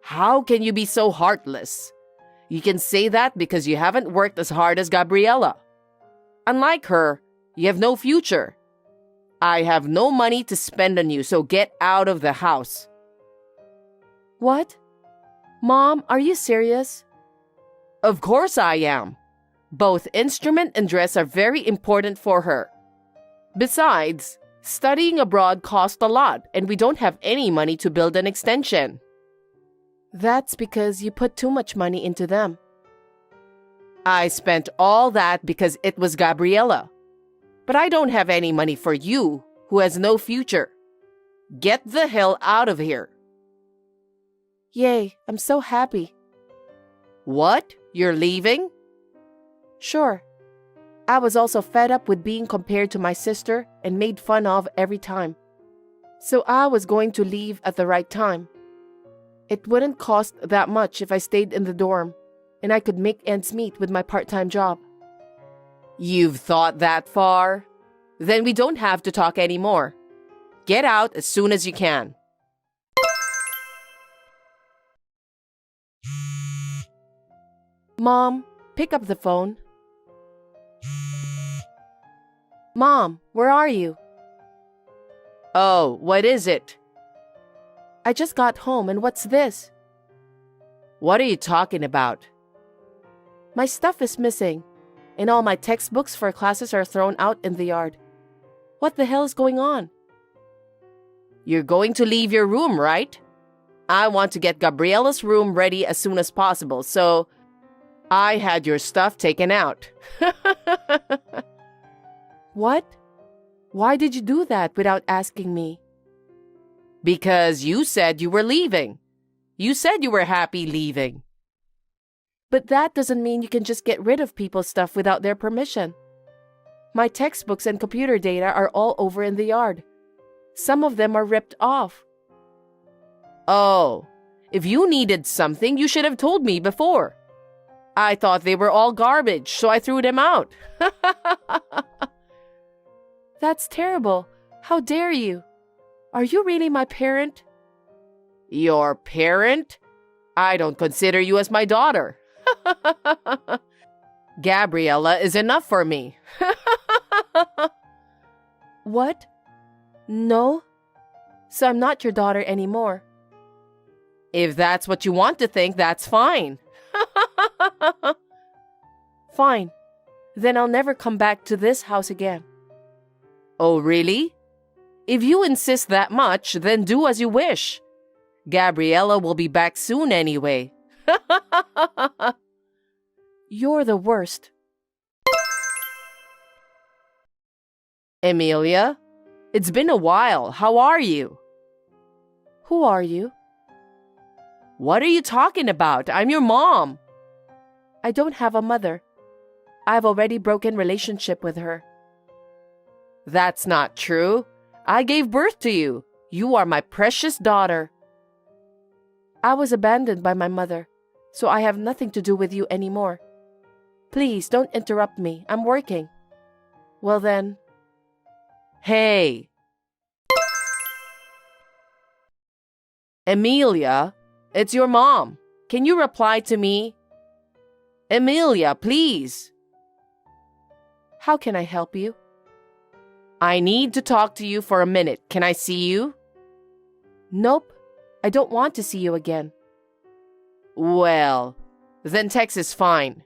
How can you be so heartless? You can say that because you haven't worked as hard as Gabriella. Unlike her, you have no future. I have no money to spend on you, so get out of the house. What? Mom, are you serious? Of course I am. Both instrument and dress are very important for her. Besides, studying abroad costs a lot, and we don't have any money to build an extension. That's because you put too much money into them. I spent all that because it was Gabriella. But I don't have any money for you, who has no future. Get the hell out of here. Yay, I'm so happy. What? You're leaving? Sure. I was also fed up with being compared to my sister and made fun of every time. So I was going to leave at the right time. It wouldn't cost that much if I stayed in the dorm, and I could make ends meet with my part-time job. You've thought that far? Then we don't have to talk anymore. Get out as soon as you can. Mom, pick up the phone. Mom, where are you? Oh, what is it? I just got home, and what's this? What are you talking about? My stuff is missing, and all my textbooks for classes are thrown out in the yard. What the hell is going on? You're going to leave your room, right? I want to get Gabriella's room ready as soon as possible, so I had your stuff taken out. What? Why did you do that without asking me? Because you said you were leaving. You said you were happy leaving. But that doesn't mean you can just get rid of people's stuff without their permission. My textbooks and computer data are all over in the yard. Some of them are ripped off. Oh, if you needed something, you should have told me before. I thought they were all garbage, so I threw them out. That's terrible. How dare you? Are you really my parent? Your parent? I don't consider you as my daughter. Gabriella is enough for me. What? No? So I'm not your daughter anymore. If that's what you want to think, that's fine. Fine. Then I'll never come back to this house again. Oh, really? If you insist that much, then do as you wish. Gabriella will be back soon anyway. You're the worst. Amelia, it's been a while. How are you? Who are you? What are you talking about? I'm your mom. I don't have a mother. I've already broken relationship with her. That's not true. I gave birth to you. You are my precious daughter. I was abandoned by my mother, so I have nothing to do with you anymore. Please don't interrupt me. I'm working. Well then. Hey. Amelia, it's your mom. Can you reply to me? Amelia, please. How can I help you? I need to talk to you for a minute. Can I see you? Nope. I don't want to see you again. Well, then text is fine.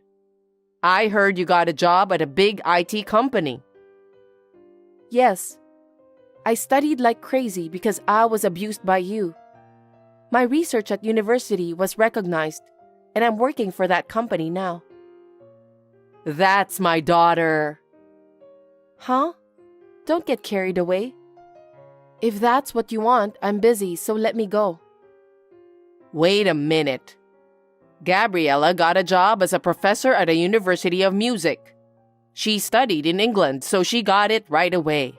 I heard you got a job at a big IT company. Yes. I studied like crazy because I was abused by you. My research at university was recognized, and I'm working for that company now. That's my daughter. Huh? Don't get carried away. If that's what you want, I'm busy, so let me go. Wait a minute. Gabriella got a job as a professor at a university of music. She studied in England, so she got it right away.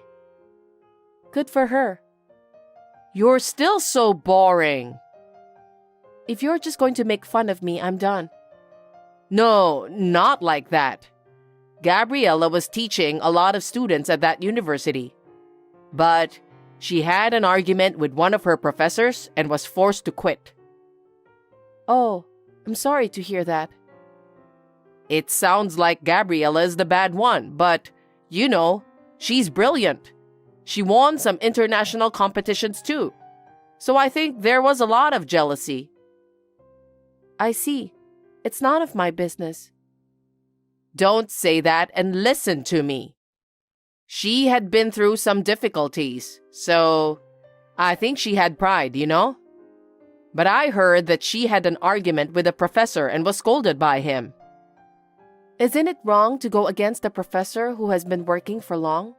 Good for her. You're still so boring. If you're just going to make fun of me, I'm done. No, not like that. Gabriella was teaching a lot of students at that university. But she had an argument with one of her professors and was forced to quit. Oh, I'm sorry to hear that. It sounds like Gabriella is the bad one, but, you know, she's brilliant. She won some international competitions too. So I think there was a lot of jealousy. I see. It's none of my business. Don't say that and listen to me. She had been through some difficulties, so I think she had pride, you know? But I heard that she had an argument with a professor and was scolded by him. Isn't it wrong to go against a professor who has been working for long?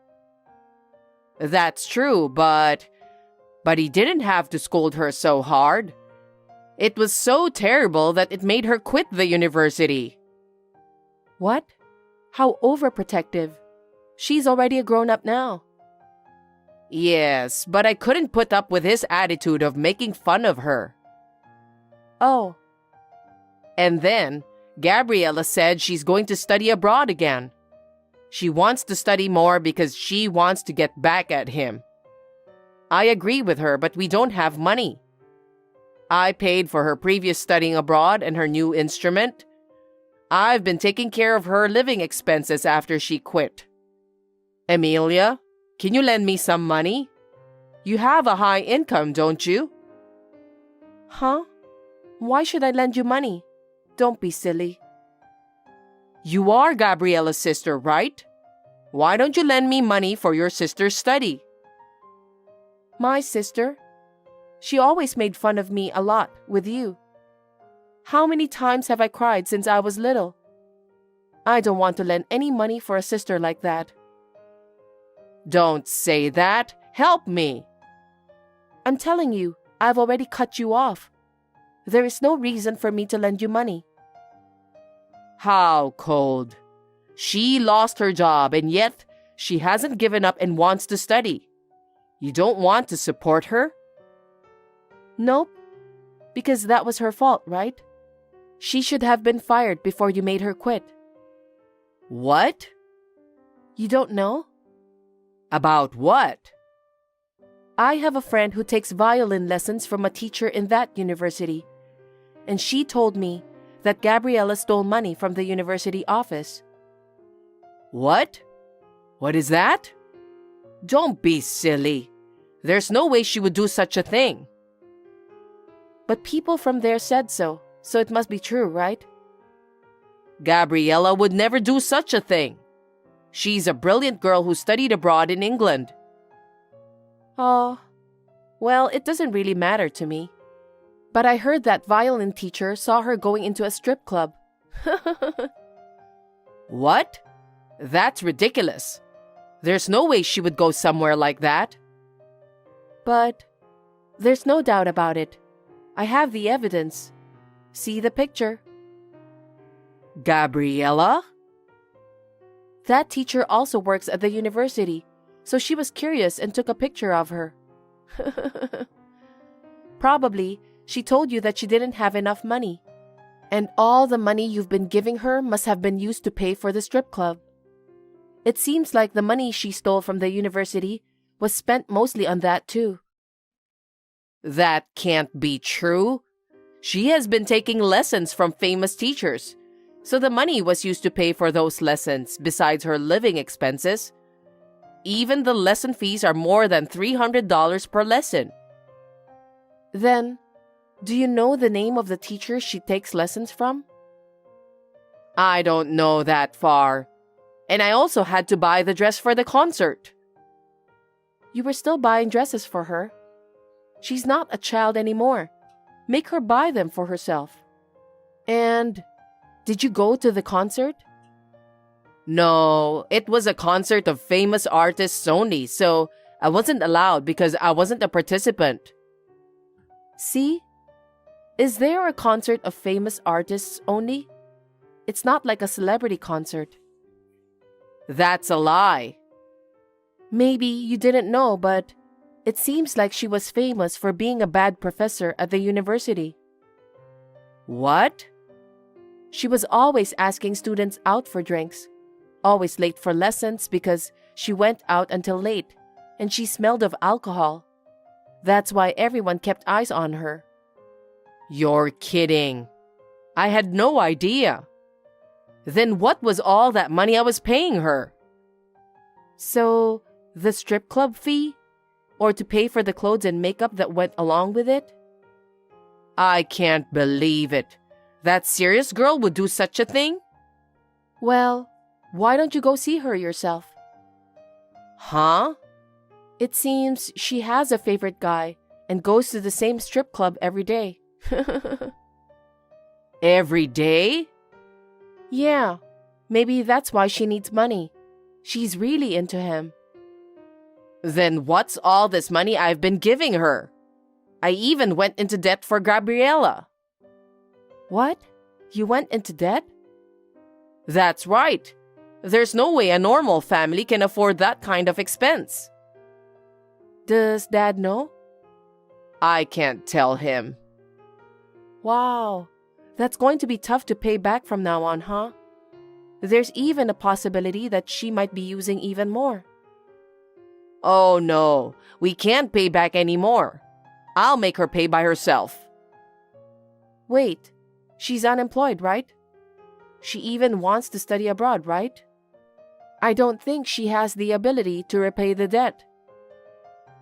That's true, but he didn't have to scold her so hard. It was so terrible that it made her quit the university. What? How overprotective. She's already a grown-up now. Yes, but I couldn't put up with his attitude of making fun of her. Oh. And then, Gabriella said she's going to study abroad again. She wants to study more because she wants to get back at him. I agree with her, but we don't have money. I paid for her previous studying abroad and her new instrument. I've been taking care of her living expenses after she quit. Amelia, can you lend me some money? You have a high income, don't you? Huh? Why should I lend you money? Don't be silly. You are Gabriella's sister, right? Why don't you lend me money for your sister's study? My sister? She always made fun of me a lot with you. How many times have I cried since I was little? I don't want to lend any money for a sister like that. Don't say that. Help me. I'm telling you, I've already cut you off. There is no reason for me to lend you money. How cold. She lost her job and yet she hasn't given up and wants to study. You don't want to support her? Nope, because that was her fault, right? She should have been fired before you made her quit. What? You don't know? About what? I have a friend who takes violin lessons from a teacher in that university, and she told me that Gabriella stole money from the university office. What? What is that? Don't be silly. There's no way she would do such a thing. But people from there said so it must be true, right? Gabriella would never do such a thing. She's a brilliant girl who studied abroad in England. Oh, well, it doesn't really matter to me. But I heard that violin teacher saw her going into a strip club. What? That's ridiculous. There's no way she would go somewhere like that. But there's no doubt about it. I have the evidence. See the picture. Gabriella? That teacher also works at the university, so she was curious and took a picture of her. Probably, she told you that she didn't have enough money. And all the money you've been giving her must have been used to pay for the strip club. It seems like the money she stole from the university was spent mostly on that too. That can't be true. She has been taking lessons from famous teachers, so the money was used to pay for those lessons besides her living expenses. Even the lesson fees are more than $300 per lesson. Then, do you know the name of the teacher she takes lessons from? I don't know that far. And I also had to buy the dress for the concert. You were still buying dresses for her. She's not a child anymore. Make her buy them for herself. And did you go to the concert? No, it was a concert of famous artists only, so I wasn't allowed because I wasn't a participant. See? Is there a concert of famous artists only? It's not like a celebrity concert. That's a lie. Maybe you didn't know, but it seems like she was famous for being a bad professor at the university. What? She was always asking students out for drinks, always late for lessons because she went out until late, and she smelled of alcohol. That's why everyone kept eyes on her. You're kidding. I had no idea. Then what was all that money I was paying her? So, the strip club fee? Or to pay for the clothes and makeup that went along with it? I can't believe it. That serious girl would do such a thing? Well, why don't you go see her yourself? Huh? It seems she has a favorite guy and goes to the same strip club every day. Every day? Yeah, maybe that's why she needs money. She's really into him. Then what's all this money I've been giving her? I even went into debt for Gabriella. What? You went into debt? That's right. There's no way a normal family can afford that kind of expense. Does Dad know? I can't tell him. Wow, that's going to be tough to pay back from now on, huh? There's even a possibility that she might be using even more. Oh no, we can't pay back anymore. I'll make her pay by herself. Wait, she's unemployed, right? She even wants to study abroad, right? I don't think she has the ability to repay the debt.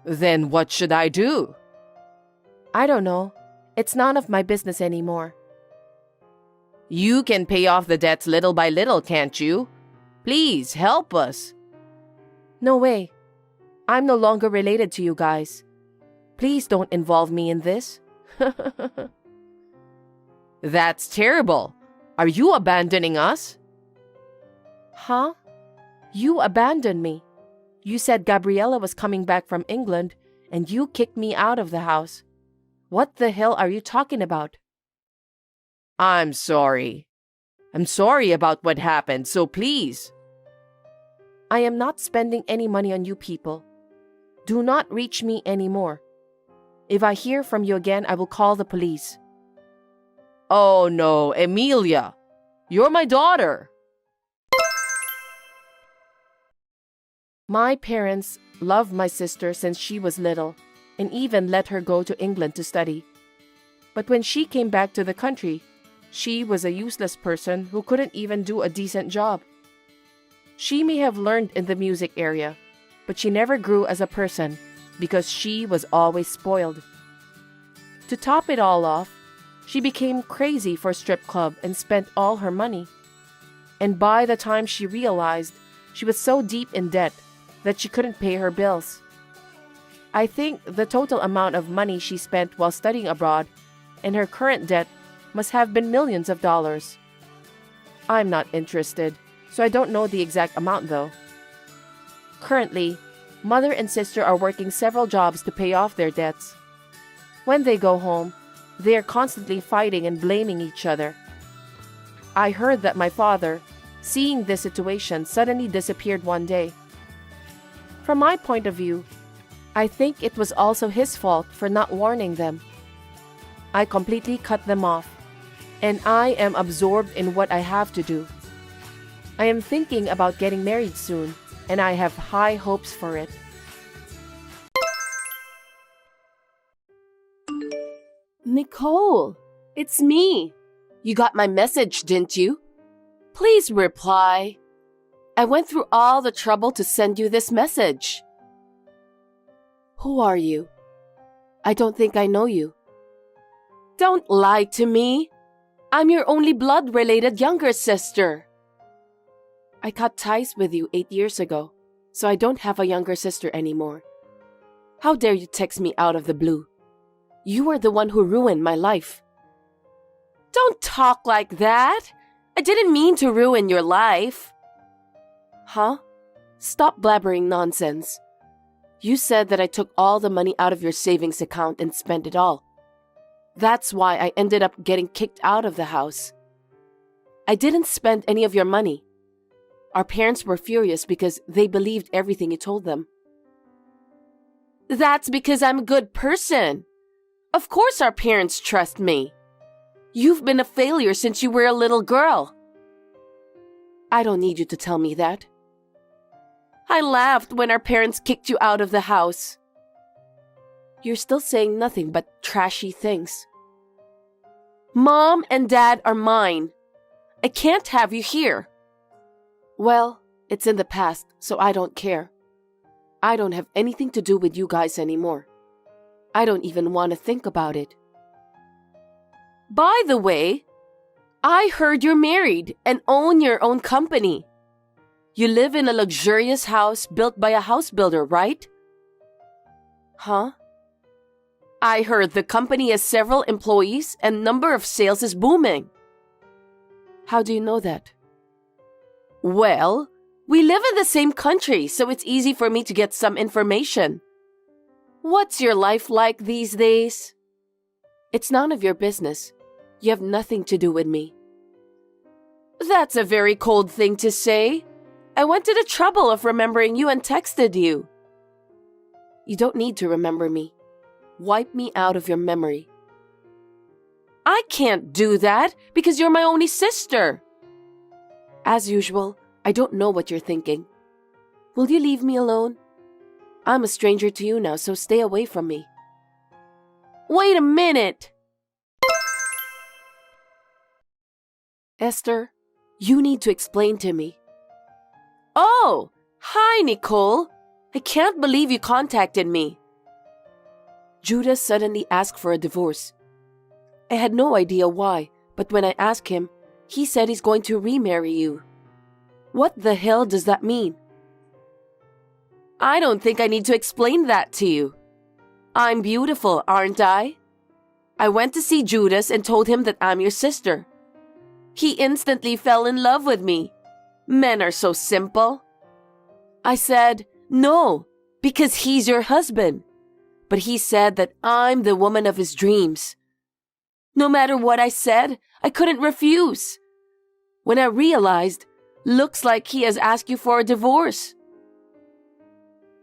Then what should I do? I don't know. It's none of my business anymore. You can pay off the debts little by little, can't you? Please help us. No way. I'm no longer related to you guys. Please don't involve me in this. That's terrible. Are you abandoning us? Huh? You abandoned me. You said Gabriella was coming back from England and you kicked me out of the house. What the hell are you talking about? I'm sorry. I'm sorry about what happened, so please. I am not spending any money on you people. Do not reach me anymore. If I hear from you again, I will call the police. Oh no, Amelia! You're my daughter! My parents loved my sister since she was little and even let her go to England to study. But when she came back to the country, she was a useless person who couldn't even do a decent job. She may have learned in the music area, but she never grew as a person because she was always spoiled. To top it all off, she became crazy for strip club and spent all her money. And by the time she realized, she was so deep in debt that she couldn't pay her bills. I think the total amount of money she spent while studying abroad and her current debt must have been millions of dollars. I'm not interested, so I don't know the exact amount though. Currently, mother and sister are working several jobs to pay off their debts. When they go home, they are constantly fighting and blaming each other. I heard that my father, seeing this situation, suddenly disappeared one day. From my point of view, I think it was also his fault for not warning them. I completely cut them off, and I am absorbed in what I have to do. I am thinking about getting married soon, and I have high hopes for it. Nicole, it's me. You got my message, didn't you? Please reply. I went through all the trouble to send you this message. Who are you? I don't think I know you. Don't lie to me. I'm your only blood-related younger sister. I cut ties with you 8 years ago, so I don't have a younger sister anymore. How dare you text me out of the blue? You are the one who ruined my life. Don't talk like that. I didn't mean to ruin your life. Huh? Stop blabbering nonsense. You said that I took all the money out of your savings account and spent it all. That's why I ended up getting kicked out of the house. I didn't spend any of your money. Our parents were furious because they believed everything you told them. That's because I'm a good person. Of course our parents trust me. You've been a failure since you were a little girl. I don't need you to tell me that. I laughed when our parents kicked you out of the house. You're still saying nothing but trashy things. Mom and Dad are mine. I can't have you here. Well, it's in the past, so I don't care. I don't have anything to do with you guys anymore. I don't even want to think about it. By the way, I heard you're married and own your own company. You live in a luxurious house built by a house builder, right? Huh? I heard the company has several employees and number of sales is booming. How do you know that? Well, we live in the same country, so it's easy for me to get some information. What's your life like these days? It's none of your business. You have nothing to do with me. That's a very cold thing to say. I went to the trouble of remembering you and texted you. You don't need to remember me. Wipe me out of your memory. I can't do that because you're my only sister. As usual, I don't know what you're thinking. Will you leave me alone? I'm a stranger to you now, so stay away from me. Wait a minute! Esther, you need to explain to me. Oh, hi, Nicole. I can't believe you contacted me. Judas suddenly asked for a divorce. I had no idea why, but when I asked him, he said he's going to remarry you. What the hell does that mean? I don't think I need to explain that to you. I'm beautiful, aren't I? I went to see Judas and told him that I'm your sister. He instantly fell in love with me. Men are so simple. I said, no, because he's your husband. But he said that I'm the woman of his dreams. No matter what I said, I couldn't refuse. When I realized, looks like he has asked you for a divorce.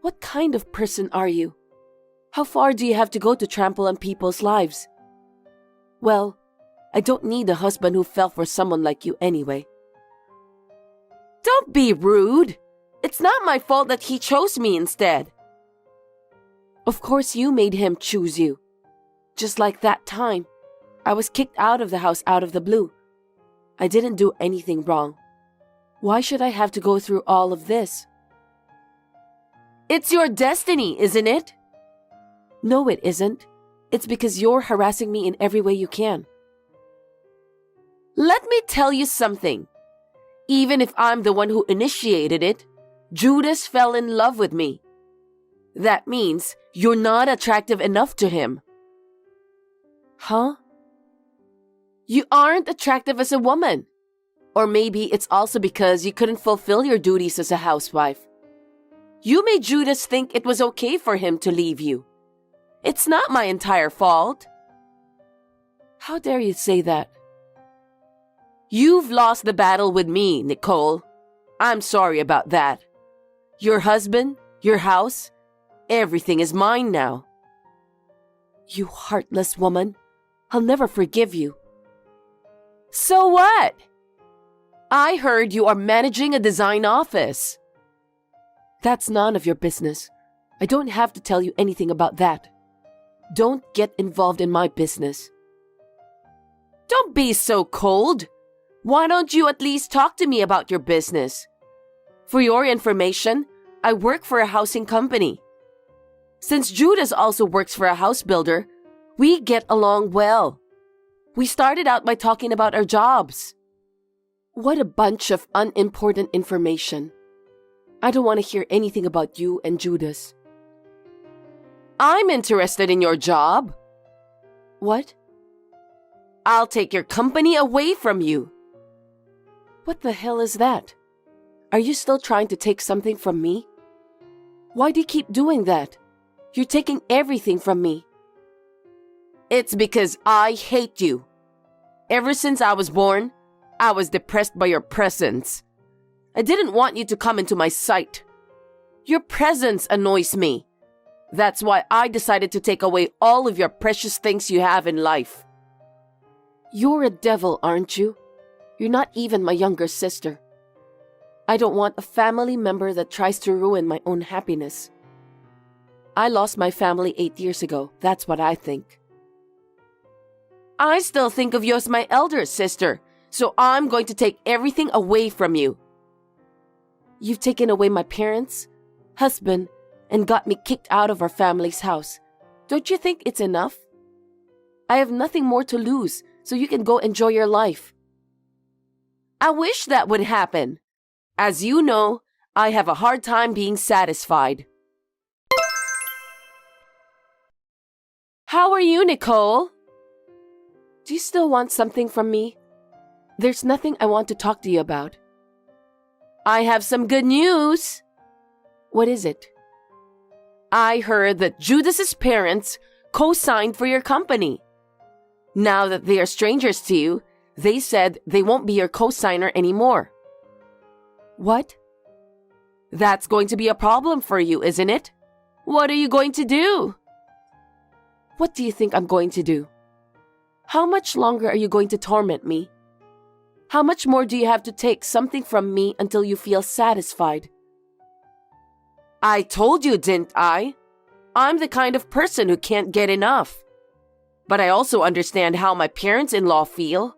What kind of person are you? How far do you have to go to trample on people's lives? Well, I don't need a husband who fell for someone like you anyway. Don't be rude. It's not my fault that he chose me instead. Of course you made him choose you. Just like that time, I was kicked out of the house out of the blue. I didn't do anything wrong. Why should I have to go through all of this? It's your destiny, isn't it? No, it isn't. It's because you're harassing me in every way you can. Let me tell you something. Even if I'm the one who initiated it, Judas fell in love with me. That means you're not attractive enough to him. Huh? You aren't attractive as a woman. Or maybe it's also because you couldn't fulfill your duties as a housewife. You made Judas think it was okay for him to leave you. It's not my entire fault. How dare you say that? You've lost the battle with me, Nicole. I'm sorry about that. Your husband, your house, everything is mine now. You heartless woman. I'll never forgive you. So what? I heard you are managing a design office. That's none of your business. I don't have to tell you anything about that. Don't get involved in my business. Don't be so cold. Why don't you at least talk to me about your business? For your information, I work for a housing company. Since Judas also works for a house builder, we get along well. We started out by talking about our jobs. What a bunch of unimportant information. I don't want to hear anything about you and Judas. I'm interested in your job. What? I'll take your company away from you. What the hell is that? Are you still trying to take something from me? Why do you keep doing that? You're taking everything from me. It's because I hate you. Ever since I was born, I was depressed by your presence. I didn't want you to come into my sight. Your presence annoys me. That's why I decided to take away all of your precious things you have in life. You're a devil, aren't you? You're not even my younger sister. I don't want a family member that tries to ruin my own happiness. I lost my family 8 years ago. That's what I think. I still think of you as my elder sister, so I'm going to take everything away from you. You've taken away my parents, husband, and got me kicked out of our family's house. Don't you think it's enough? I have nothing more to lose, so you can go enjoy your life. I wish that would happen. As you know, I have a hard time being satisfied. How are you, Nicole? Do you still want something from me? There's nothing I want to talk to you about. I have some good news. What is it? I heard that Judas's parents co-signed for your company. Now that they are strangers to you, they said they won't be your co-signer anymore. What? That's going to be a problem for you, isn't it? What are you going to do? What do you think I'm going to do? How much longer are you going to torment me? How much more do you have to take something from me until you feel satisfied? I told you, didn't I? I'm the kind of person who can't get enough. But I also understand how my parents-in-law feel.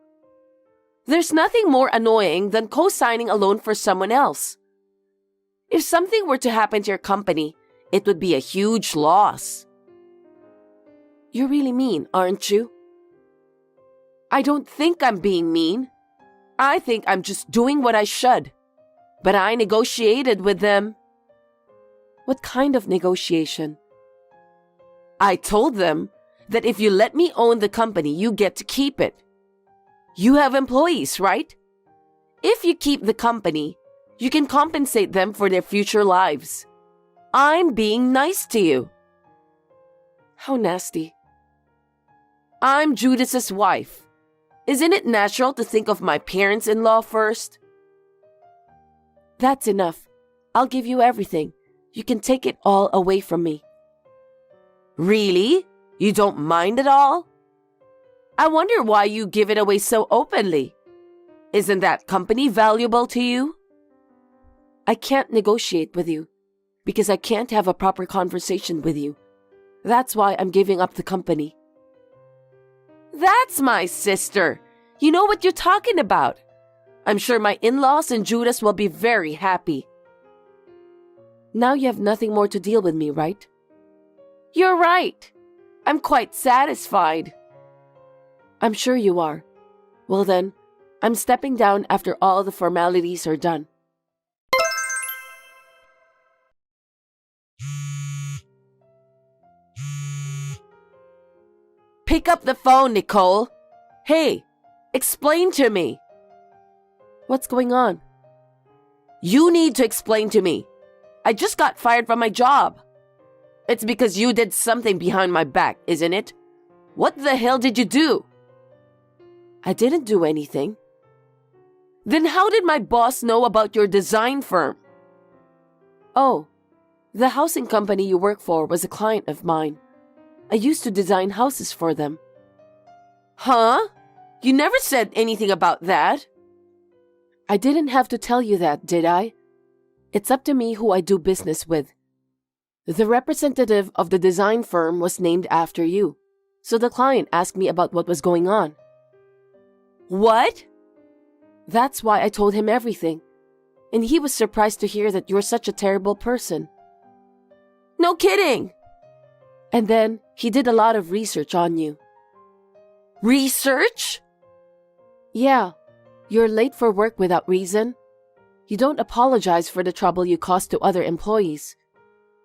There's nothing more annoying than co-signing a loan for someone else. If something were to happen to your company, it would be a huge loss. You're really mean, aren't you? I don't think I'm being mean. I think I'm just doing what I should. But I negotiated with them. What kind of negotiation? I told them that if you let me own the company, you get to keep it. You have employees, right? If you keep the company, you can compensate them for their future lives. I'm being nice to you. How nasty. I'm Judas's wife. Isn't it natural to think of my parents-in-law first? That's enough. I'll give you everything. you can take it all away from me. Really? You don't mind at all? I wonder why you give it away so openly. Isn't that company valuable to you? I can't negotiate with you because I can't have a proper conversation with you. That's why I'm giving up the company. That's my sister. You know what you're talking about. I'm sure my in-laws and Judas will be very happy. Now you have nothing more to deal with me, right? You're right. I'm quite satisfied. I'm sure you are. Well then, I'm stepping down after all the formalities are done. Pick up the phone, Nicole. Hey, explain to me. What's going on? You need to explain to me. I just got fired from my job. It's because you did something behind my back, isn't it? What the hell did you do? I didn't do anything. Then how did my boss know about your design firm? Oh, the housing company you work for was a client of mine. I used to design houses for them. Huh? You never said anything about that. I didn't have to tell you that, did I? It's up to me who I do business with. The representative of the design firm was named after you, so the client asked me about what was going on. What? That's why I told him everything, and he was surprised to hear that you're such a terrible person. No kidding! And then he did a lot of research on you. Research? Yeah, you're late for work without reason. You don't apologize for the trouble you caused to other employees.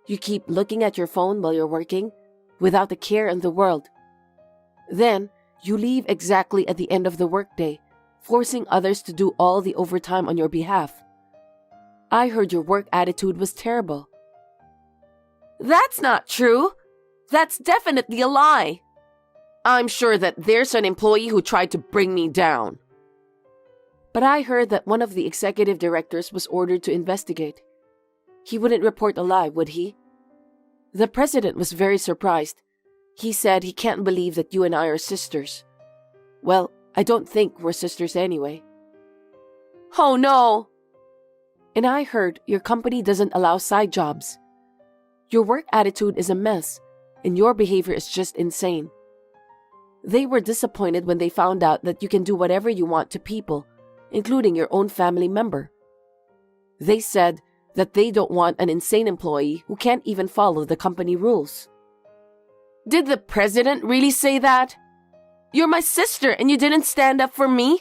You keep looking at your phone while you're working, without a care in the world. Then, you leave exactly at the end of the workday, forcing others to do all the overtime on your behalf. I heard your work attitude was terrible. That's not true. That's definitely a lie. I'm sure that there's an employee who tried to bring me down. But I heard that one of the executive directors was ordered to investigate. He wouldn't report a lie, would he? The president was very surprised. He said he can't believe that you and I are sisters. Well, I don't think we're sisters anyway. Oh no! And I heard your company doesn't allow side jobs. Your work attitude is a mess, and your behavior is just insane. They were disappointed when they found out that you can do whatever you want to people, including your own family member. They said that they don't want an insane employee who can't even follow the company rules. Did the president really say that? You're my sister and you didn't stand up for me?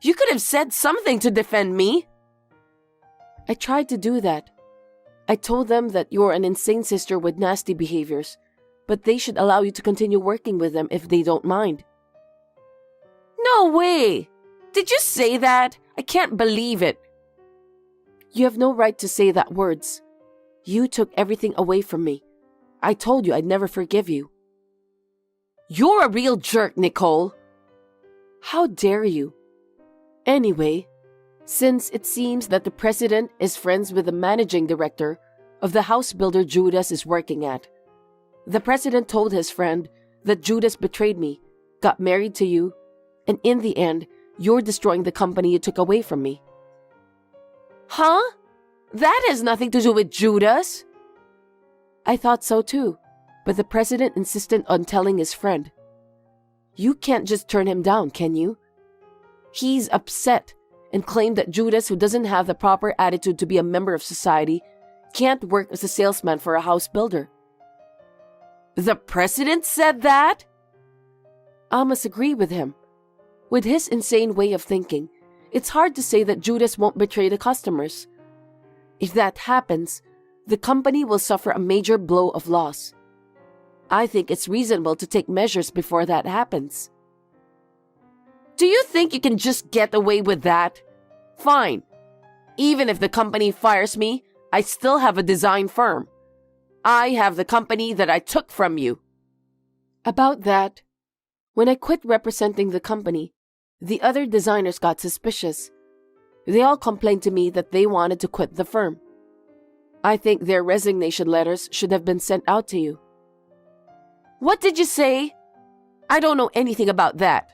You could have said something to defend me. I tried to do that. I told them that you're an insane sister with nasty behaviors, but they should allow you to continue working with them if they don't mind. No way! Did you say that? I can't believe it. You have no right to say that words. You took everything away from me. I told you I'd never forgive you. You're a real jerk, Nicole. How dare you? Anyway, since it seems that the president is friends with the managing director of the house builder Judas is working at, the president told his friend that Judas betrayed me, got married to you, and in the end, you're destroying the company you took away from me. Huh? That has nothing to do with Judas. I thought so too, but the president insisted on telling his friend. You can't just turn him down, can you? He's upset and claimed that Judas, who doesn't have the proper attitude to be a member of society, can't work as a salesman for a house builder. The president said that? I must agree with him. With his insane way of thinking, it's hard to say that Judas won't betray the customers. If that happens, the company will suffer a major blow of loss. I think it's reasonable to take measures before that happens. Do you think you can just get away with that? Fine. Even if the company fires me, I still have a design firm. I have the company that I took from you. About that, when I quit representing the company, the other designers got suspicious. They all complained to me that they wanted to quit the firm. I think their resignation letters should have been sent out to you. What did you say? I don't know anything about that.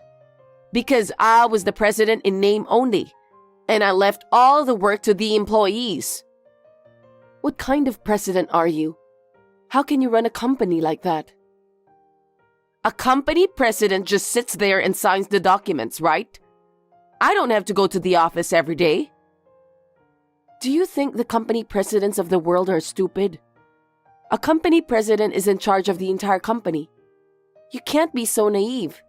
Because I was the president in name only, and I left all the work to the employees. What kind of president are you? How can you run a company like that? A company president just sits there and signs the documents, right? I don't have to go to the office every day. Do you think the company presidents of the world are stupid? A company president is in charge of the entire company. You can't be so naive.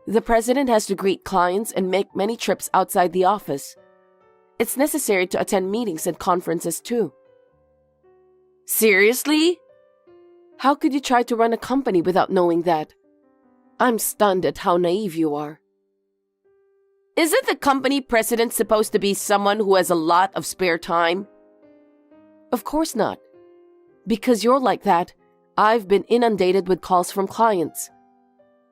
The president has to greet clients and make many trips outside the office. It's necessary to attend meetings and conferences too. Seriously? How could you try to run a company without knowing that? I'm stunned at how naive you are. Isn't the company president supposed to be someone who has a lot of spare time? Of course not. Because you're like that, I've been inundated with calls from clients.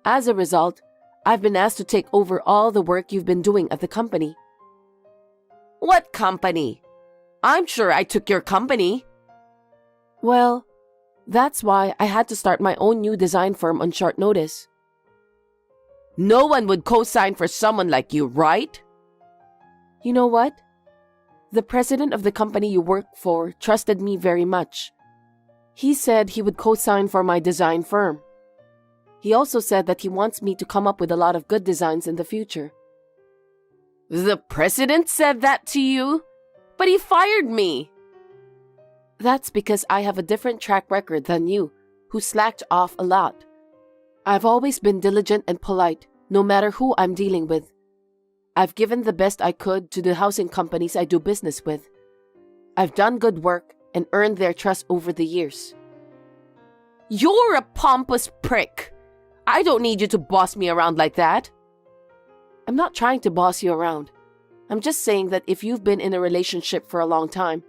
As a result, I've been asked to take over all the work you've been doing at the company. What company? I'm sure I took your company. Well, that's why I had to start my own new design firm on short notice. No one would co-sign for someone like you, right? You know what? The president of the company you work for trusted me very much. He said he would co-sign for my design firm. He also said that he wants me to come up with a lot of good designs in the future. The president said that to you? But he fired me. That's because I have a different track record than you, who slacked off a lot. I've always been diligent and polite, no matter who I'm dealing with. I've given the best I could to the housing companies I do business with. I've done good work and earned their trust over the years. You're a pompous prick. I don't need you to boss me around like that. I'm not trying to boss you around. I'm just saying that if you've been in a relationship for a long time,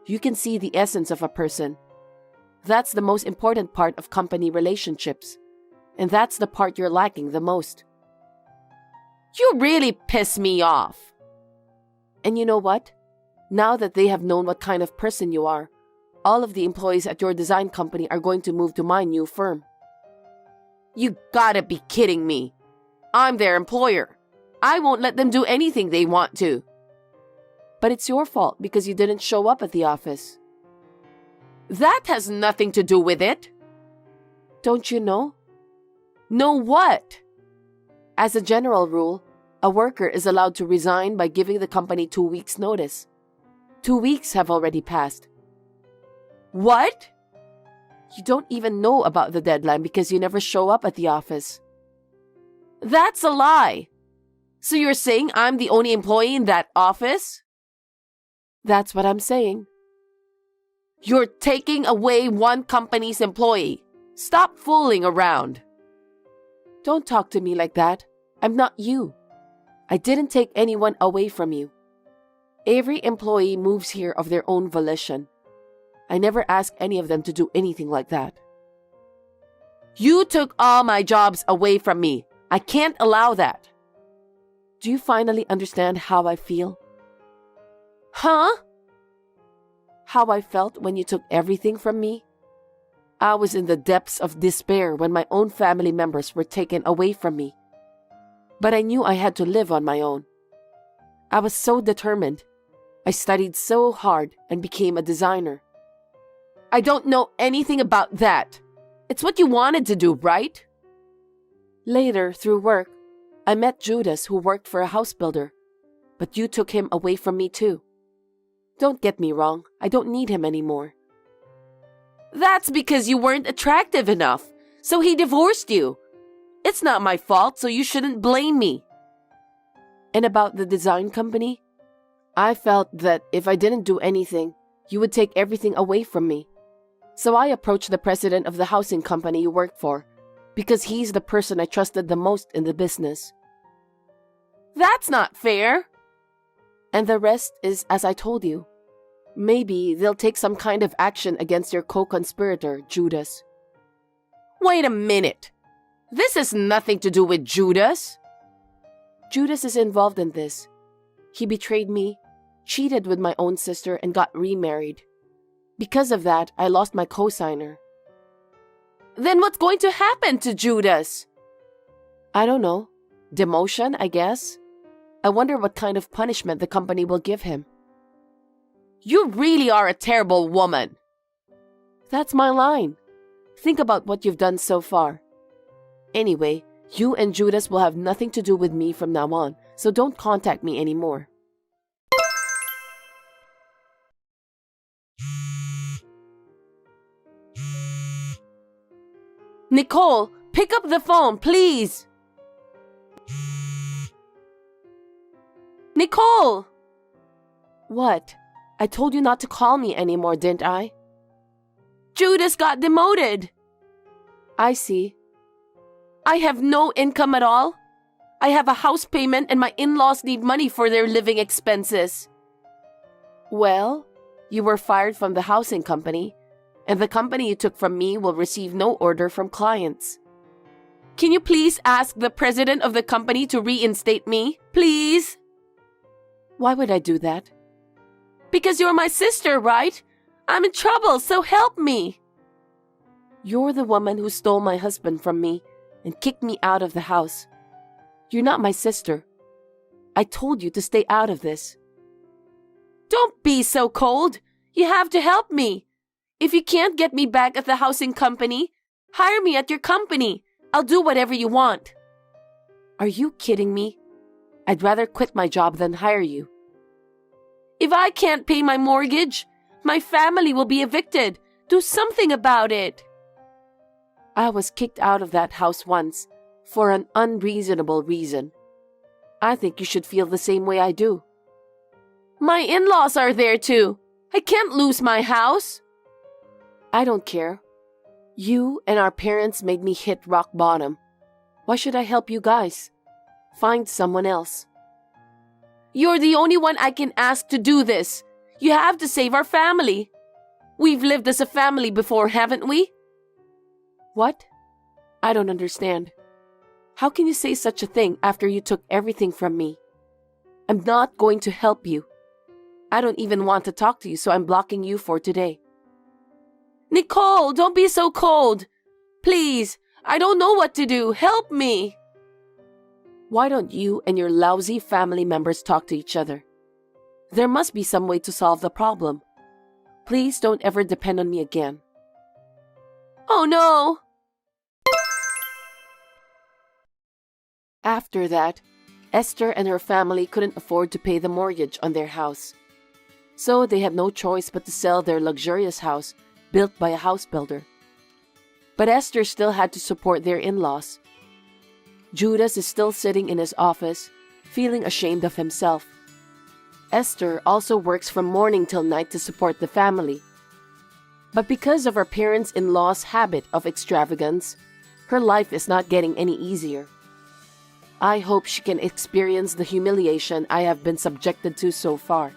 you can see the essence of a person. That's the most important part of company relationships. And that's the part you're lacking the most. You really piss me off. And you know what? Now that they have known what kind of person you are, all of the employees at your design company are going to move to my new firm. You gotta be kidding me. I'm their employer. I won't let them do anything they want to. But it's your fault because you didn't show up at the office. That has nothing to do with it. Don't you know? Know what? As a general rule, a worker is allowed to resign by giving the company 2 weeks' notice. 2 weeks have already passed. What? You don't even know about the deadline because you never show up at the office. That's a lie. So you're saying I'm the only employee in that office? That's what I'm saying. You're taking away one company's employee. Stop fooling around. Don't talk to me like that. I'm not you. I didn't take anyone away from you. Every employee moves here of their own volition. I never ask any of them to do anything like that. You took all my jobs away from me. I can't allow that. Do you finally understand how I feel? Huh? How I felt when you took everything from me? I was in the depths of despair when my own family members were taken away from me. But I knew I had to live on my own. I was so determined. I studied so hard and became a designer. I don't know anything about that. It's what you wanted to do, right? Later, through work, I met Judas, who worked for a house builder. But you took him away from me too. Don't get me wrong, I don't need him anymore. That's because you weren't attractive enough, so he divorced you. It's not my fault, so you shouldn't blame me. And about the design company? I felt that if I didn't do anything, you would take everything away from me. So I approached the president of the housing company you worked for, because he's the person I trusted the most in the business. That's not fair. And the rest is as I told you. Maybe they'll take some kind of action against your co-conspirator, Judas. Wait a minute. This has nothing to do with Judas. Judas is involved in this. He betrayed me, cheated with my own sister, and got remarried. Because of that, I lost my cosigner. Then what's going to happen to Judas? I don't know. Demotion, I guess. I wonder what kind of punishment the company will give him. You really are a terrible woman. That's my line. Think about what you've done so far. Anyway, you and Judas will have nothing to do with me from now on, so don't contact me anymore. Nicole, pick up the phone, please. Nicole! What? I told you not to call me anymore, didn't I? Judas got demoted. I see. I have no income at all. I have a house payment and my in-laws need money for their living expenses. Well, you were fired from the housing company, and the company you took from me will receive no order from clients. Can you please ask the president of the company to reinstate me, please? Why would I do that? Because you're my sister, right? I'm in trouble, so help me. You're the woman who stole my husband from me and kicked me out of the house. You're not my sister. I told you to stay out of this. Don't be so cold. You have to help me. If you can't get me back at the housing company, hire me at your company. I'll do whatever you want. Are you kidding me? I'd rather quit my job than hire you. If I can't pay my mortgage, my family will be evicted. Do something about it. I was kicked out of that house once for an unreasonable reason. I think you should feel the same way I do. My in-laws are there too. I can't lose my house. I don't care. You and our parents made me hit rock bottom. Why should I help you guys? Find someone else. You're the only one I can ask to do this. You have to save our family. We've lived as a family before, haven't we? What? I don't understand. How can you say such a thing after you took everything from me? I'm not going to help you. I don't even want to talk to you, so I'm blocking you for today. Nicole, don't be so cold. Please, I don't know what to do. Help me. Why don't you and your lousy family members talk to each other? There must be some way to solve the problem. Please don't ever depend on me again. Oh no! After that, Esther and her family couldn't afford to pay the mortgage on their house. So they had no choice but to sell their luxurious house built by a house builder. But Esther still had to support their in-laws. Judas is still sitting in his office, feeling ashamed of himself. Esther also works from morning till night to support the family. But because of her parents-in-law's habit of extravagance, her life is not getting any easier. I hope she can experience the humiliation I have been subjected to so far.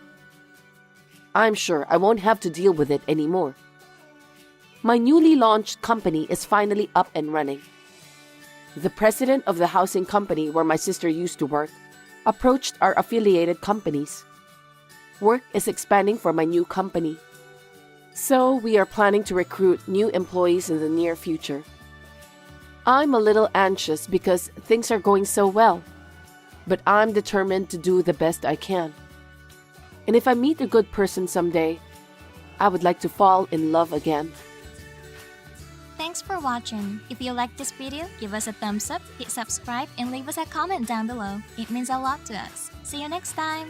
I'm sure I won't have to deal with it anymore. My newly launched company is finally up and running. The president of the housing company where my sister used to work approached our affiliated companies. Work is expanding for my new company. So we are planning to recruit new employees in the near future. I'm a little anxious because things are going so well, but I'm determined to do the best I can. And if I meet a good person someday, I would like to fall in love again. Thanks for watching. If you liked this video, give us a thumbs up, hit subscribe, and leave us a comment down below. It means a lot to us. See you next time!